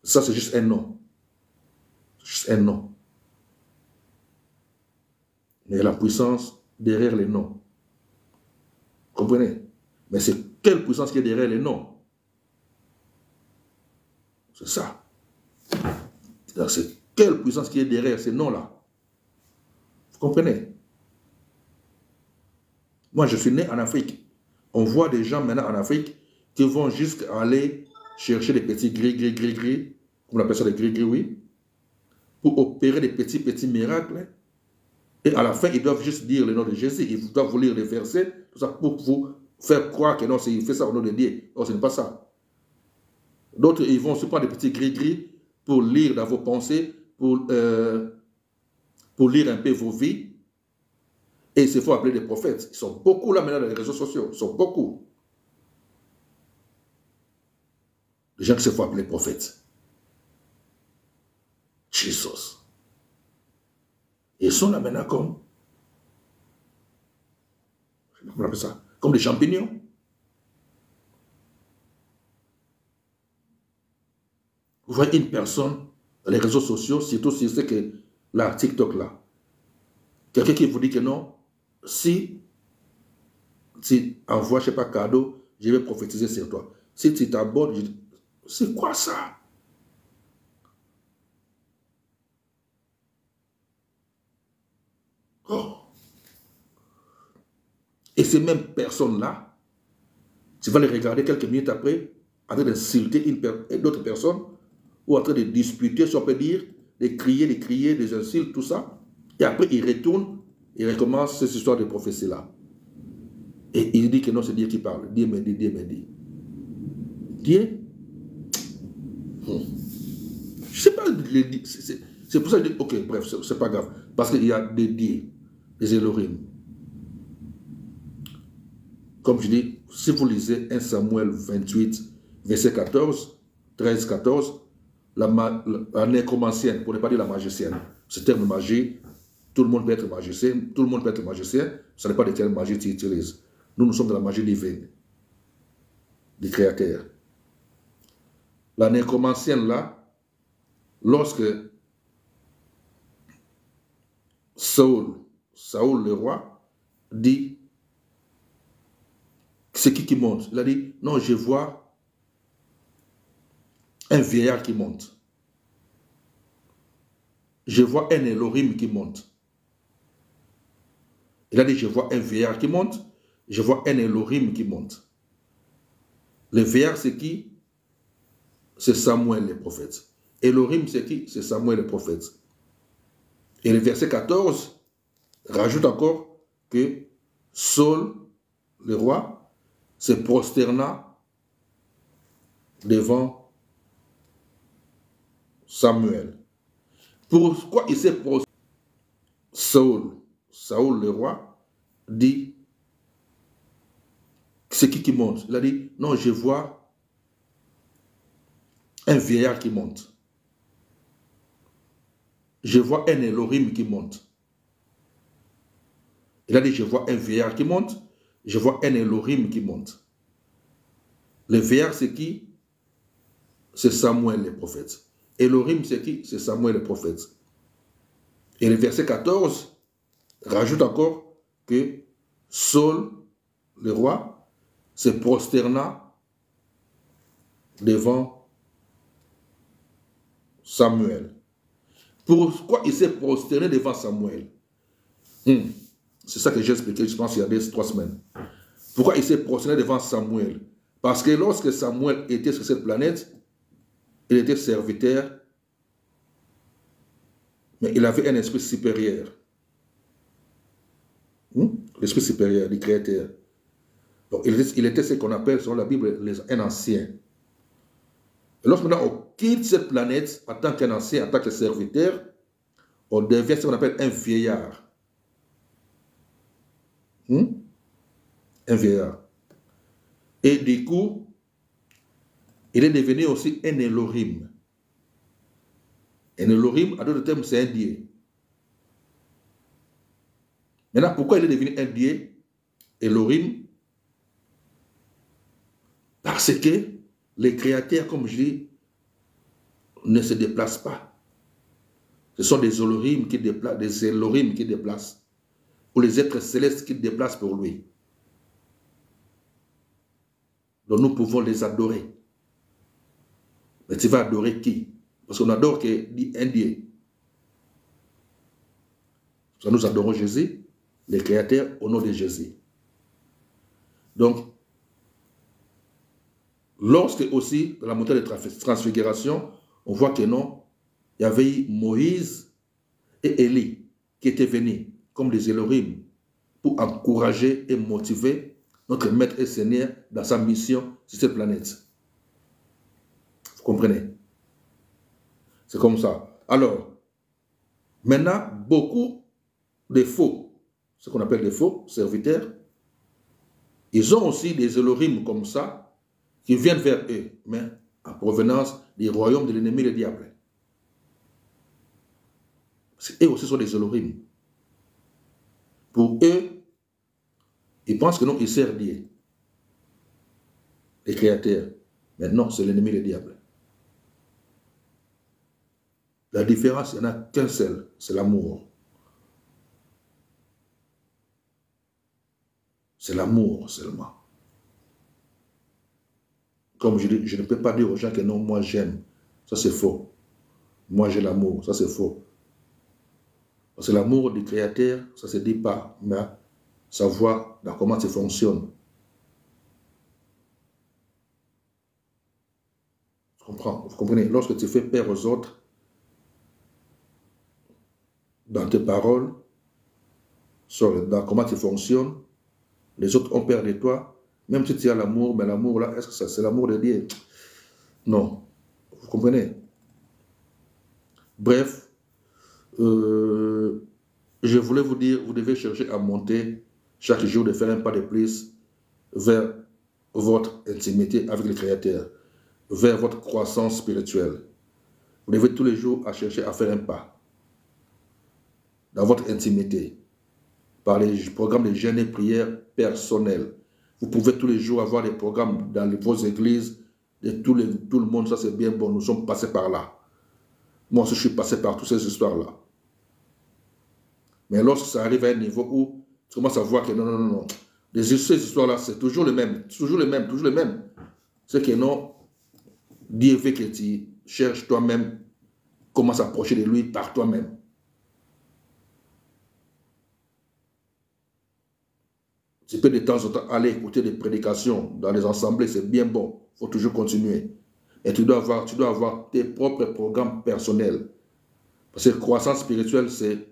Ça, c'est juste un nom. Juste un nom. Mais il y a la puissance derrière les noms. Comprenez? Mais c'est quelle puissance qui est derrière les noms? C'est ça. C'est quelle puissance qui est derrière ces noms-là? Vous comprenez? Moi, je suis né en Afrique. On voit des gens maintenant en Afrique qui vont jusqu'à aller chercher des petits gris, on appelle ça des gris, oui, pour opérer des petits miracles. Et à la fin, ils doivent juste dire le nom de Jésus. Ils doivent vous lire les versets, tout ça, pour vous faire croire que non, il fait ça au nom de Dieu. Non, ce n'est pas ça. D'autres, ils vont se prendre des petits gris pour lire dans vos pensées, pour lire un peu vos vies. Et il se faut appeler des prophètes. Ils sont beaucoup là maintenant dans les réseaux sociaux. Ils sont beaucoup. Les gens qui se font appeler prophètes. Jesus. Et ils sont là maintenant comme, je sais pas comment on appelle ça, comme des champignons. Vous voyez une personne dans les réseaux sociaux, surtout si c'est que là, TikTok là, quelqu'un qui vous dit que non, si tu envoies, je ne sais pas, cadeau, je vais prophétiser sur toi. Si tu t'abonnes, c'est quoi ça? Oh. Et ces mêmes personnes-là, tu vas les regarder quelques minutes après, en train d'insulter d'autres personnes, ou en train de disputer, si on peut dire, de crier, des insultes, tout ça. Et après, ils retournent, ils recommencent cette histoire de prophétie-là. Et il dit que non, c'est Dieu qui parle. Dieu me dit, Dieu me dit. Dieu? Je ne sais pas, c'est pour ça que je dis, ok, bref, c'est pas grave. Parce qu'il y a des dieux, des Elohim. Comme je dis, si vous lisez 1 Samuel 28, verset 14, 13, 14, la nécromancienne, pour ne pas dire la magicienne, ce terme magie, tout le monde peut être magicien, tout le monde peut être magicien, ce n'est pas des termes magie qu'ils utilisent. Nous sommes de la magie divine, du Créateur. La nécromancienne là, lorsque Saoul le roi, dit, c'est qui monte? Il a dit, non, je vois un vieillard qui monte. Je vois un Elohim qui monte. Il a dit, je vois un vieillard qui monte, je vois un Elohim qui monte. Le vieillard, c'est qui? C'est Samuel le prophète. Elohim, c'est qui? C'est Samuel le prophète. Et le verset 14 rajoute encore que Saul, le roi, se prosterna devant Samuel. Pourquoi il s'est prosterné? Saul, le roi, dit, c'est qui monte? Il a dit, non, je vois un vieillard qui monte. Je vois un Elohim qui monte. Il a dit, je vois un vieillard qui monte, je vois un Elohim qui monte. Le vieillard, c'est qui? C'est Samuel le prophète. Elohim, c'est qui? C'est Samuel le prophète. Et le verset 14 rajoute encore que Saul, le roi, se prosterna devant Samuel. Pourquoi il s'est prosterné devant Samuel? C'est ça que j'ai expliqué, je pense, il y a 3 semaines. Pourquoi il s'est prosterné devant Samuel? Parce que lorsque Samuel était sur cette planète, il était serviteur, mais il avait un esprit supérieur. L'esprit supérieur du Créateur. Donc, il était ce qu'on appelle, selon la Bible, un ancien. Et lorsque maintenant on quitte cette planète en tant qu'un ancien, en tant que serviteur, on devient ce qu'on appelle un vieillard. Un vieillard. Et du coup, il est devenu aussi un Elohim. Un Elohim, à d'autres termes, c'est un Dieu. Maintenant, pourquoi il est devenu un Dieu, Elohim? Parce que les créateurs, comme je dis, ne se déplacent pas. Ce sont des Elohim qui déplacent, ou les êtres célestes qui déplacent pour lui. Donc nous pouvons les adorer. Mais tu vas adorer qui? Parce qu'on adore un Dieu. Nous adorons Jésus, les créateurs, au nom de Jésus. Donc, lorsque aussi, dans la montagne de transfiguration, on voit que non, il y avait eu Moïse et Élie qui étaient venus comme des Elohim pour encourager et motiver notre Maître et Seigneur dans sa mission sur cette planète. Vous comprenez? C'est comme ça. Alors, maintenant, beaucoup de faux, ce qu'on appelle des faux serviteurs, ils ont aussi des Elohim comme ça qui viennent vers eux, mais en provenance du royaume de l'ennemi, le diable. Eux aussi sont des Elohim. Pour eux, ils pensent que non, ils servent Dieu, les créateurs. Mais non, c'est l'ennemi, le diable. La différence, il n'y en a qu'un seul, c'est l'amour. C'est l'amour seulement. Comme je dis, je ne peux pas dire aux gens que non, moi j'aime. Ça c'est faux. Moi j'ai l'amour, ça c'est faux. Parce que l'amour du créateur, ça ne se dit pas, mais savoir comment ça fonctionne. Vous comprenez? Lorsque tu fais peur aux autres, dans tes paroles, dans comment tu fonctionnes, les autres ont peur de toi. Même si tu as l'amour, mais l'amour là, est-ce que c'est l'amour de Dieu? Non. Vous comprenez? Bref, je voulais vous dire, vous devez chercher à monter chaque jour, de faire un pas de plus vers votre intimité avec le Créateur, vers votre croissance spirituelle. Vous devez tous les jours à chercher à faire un pas dans votre intimité, par les programmes de jeûne et prière personnels. Vous pouvez tous les jours avoir des programmes dans vos églises, de tout le monde, ça c'est bien bon, nous sommes passés par là. Moi aussi je suis passé par toutes ces histoires-là. Mais lorsque ça arrive à un niveau où tu commences à voir que non. Ces histoires-là, c'est toujours le même, toujours le même. C'est que non, Dieu veut que tu cherches toi-même comment s'approcher de lui par toi-même. Tu peux de temps en temps aller écouter des prédications dans les assemblées, c'est bien bon, il faut toujours continuer. Et tu dois avoir tes propres programmes personnels. Parce que la croissance spirituelle, c'est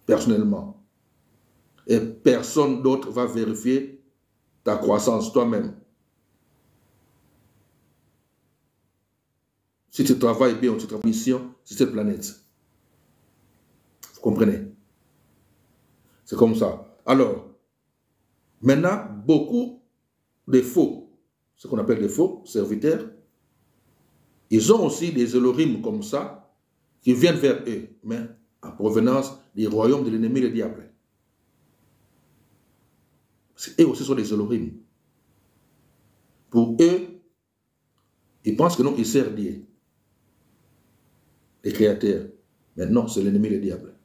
personnellement. Et personne d'autre va vérifier ta croissance toi-même. Si tu travailles bien, tu travailles mission sur cette planète. Vous comprenez? C'est comme ça. Alors, maintenant, beaucoup de faux, ce qu'on appelle des faux serviteurs, ils ont aussi des Elohim comme ça qui viennent vers eux, mais en provenance du royaume de l'ennemi, le diable. Eux aussi sont des Elohim. Pour eux, ils pensent que non, ils servent Dieu, les créateurs. Mais non, c'est l'ennemi, le diable.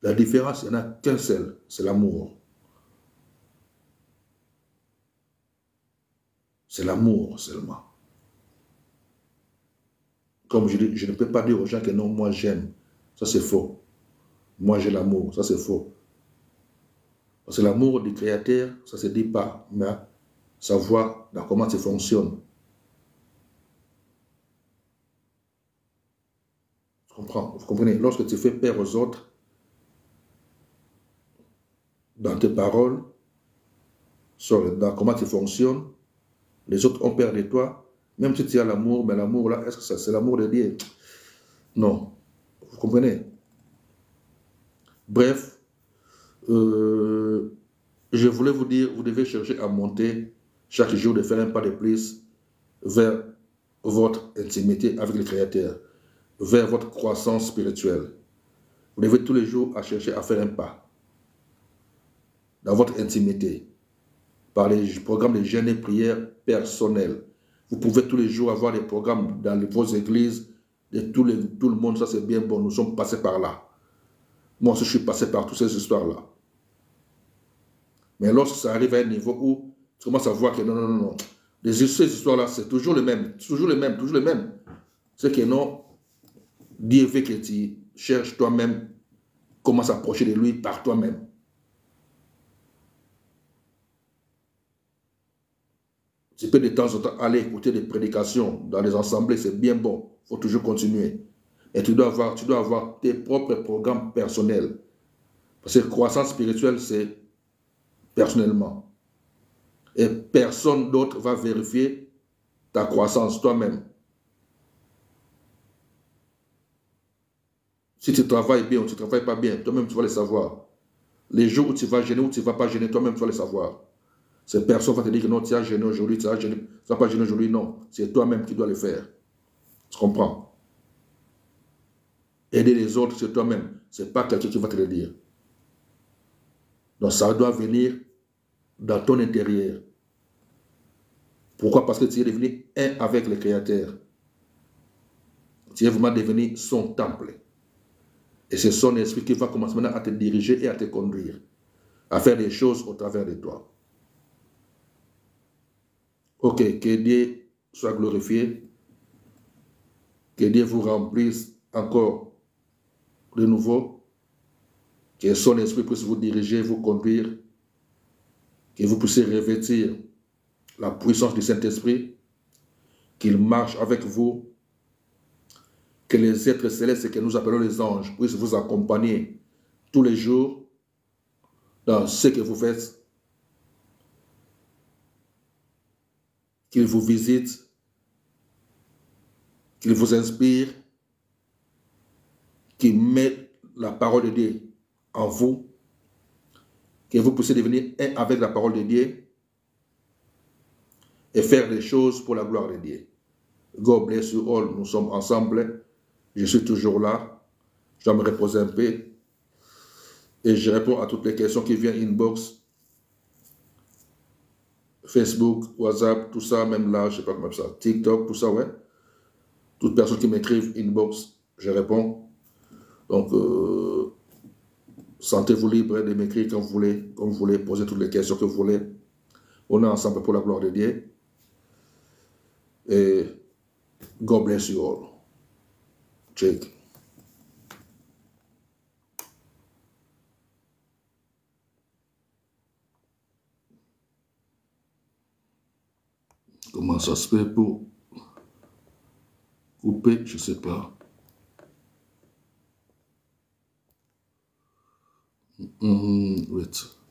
La différence, il n'y en a qu'un seul, c'est l'amour. C'est l'amour seulement. Comme je dis, je ne peux pas dire aux gens que non, moi j'aime. Ça c'est faux. Moi j'ai l'amour, ça c'est faux. Parce que l'amour du créateur, ça ne se dit pas, mais savoir comment ça fonctionne. Vous comprenez? Lorsque tu fais peur aux autres, dans tes paroles, dans comment tu fonctionnes. Les autres ont peur de toi. Même si tu as l'amour, mais l'amour là, est-ce que c'est l'amour de Dieu? Non. Vous comprenez? Bref, je voulais vous dire, vous devez chercher à monter chaque jour, de faire un pas de plus vers votre intimité avec le Créateur, vers votre croissance spirituelle. Vous devez tous les jours à chercher à faire un pas dans votre intimité, par les programmes de jeûne et prière personnels. Vous pouvez tous les jours avoir des programmes dans vos églises, de tout le monde, ça c'est bien bon, nous sommes passés par là. Moi aussi je suis passé par toutes ces histoires-là. Mais lorsque ça arrive à un niveau où tu commences à voir que non. Ces histoires-là, c'est toujours le même, toujours le même, toujours le même. C'est que non, Dieu veut que tu cherches toi-même comment s'approcher de lui par toi-même. Tu peux de temps en temps aller écouter des prédications dans les assemblées, c'est bien bon. Il faut toujours continuer. Et tu dois avoir tes propres programmes personnels. Parce que croissance spirituelle, c'est personnellement. Et personne d'autre va vérifier ta croissance toi-même. Si tu travailles bien ou tu ne travailles pas bien, toi-même tu vas le savoir. Les jours où tu vas gêner ou tu ne vas pas gêner, toi-même tu vas le savoir. Cette personne va te dire que non, tu as gêné aujourd'hui, tu n'as pas gêné aujourd'hui. Non, c'est toi-même qui dois le faire. Tu comprends? Aider les autres, c'est toi-même. Ce n'est pas quelqu'un qui va te le dire. Donc ça doit venir dans ton intérieur. Pourquoi? Parce que tu es devenu un avec le Créateur. Tu es vraiment devenu son temple. Et c'est son esprit qui va commencer maintenant à te diriger et à te conduire, à faire des choses au travers de toi. Ok, que Dieu soit glorifié, que Dieu vous remplisse encore de nouveau, que son esprit puisse vous diriger, vous conduire, que vous puissiez revêtir la puissance du Saint-Esprit, qu'il marche avec vous, que les êtres célestes que nous appelons les anges puissent vous accompagner tous les jours dans ce que vous faites, qu'ils vous visitent, qu'ils vous inspirent, qu'ils mettent la parole de Dieu en vous, que vous puissiez devenir un avec la parole de Dieu et faire des choses pour la gloire de Dieu. God bless you all. Nous sommes ensemble. Je suis toujours là. Je dois me reposer un peu. Et je réponds à toutes les questions qui viennent inbox, Facebook, WhatsApp, tout ça, même là, je ne sais pas comment ça, TikTok, tout ça, ouais. Toutes personnes qui m'écrivent inbox, je réponds. Donc, sentez-vous libre de m'écrire quand vous voulez, poser toutes les questions que vous voulez. On est ensemble pour la gloire de Dieu. Et God bless you all. Check. Comment ça se fait pour couper, je ne sais pas. Wait.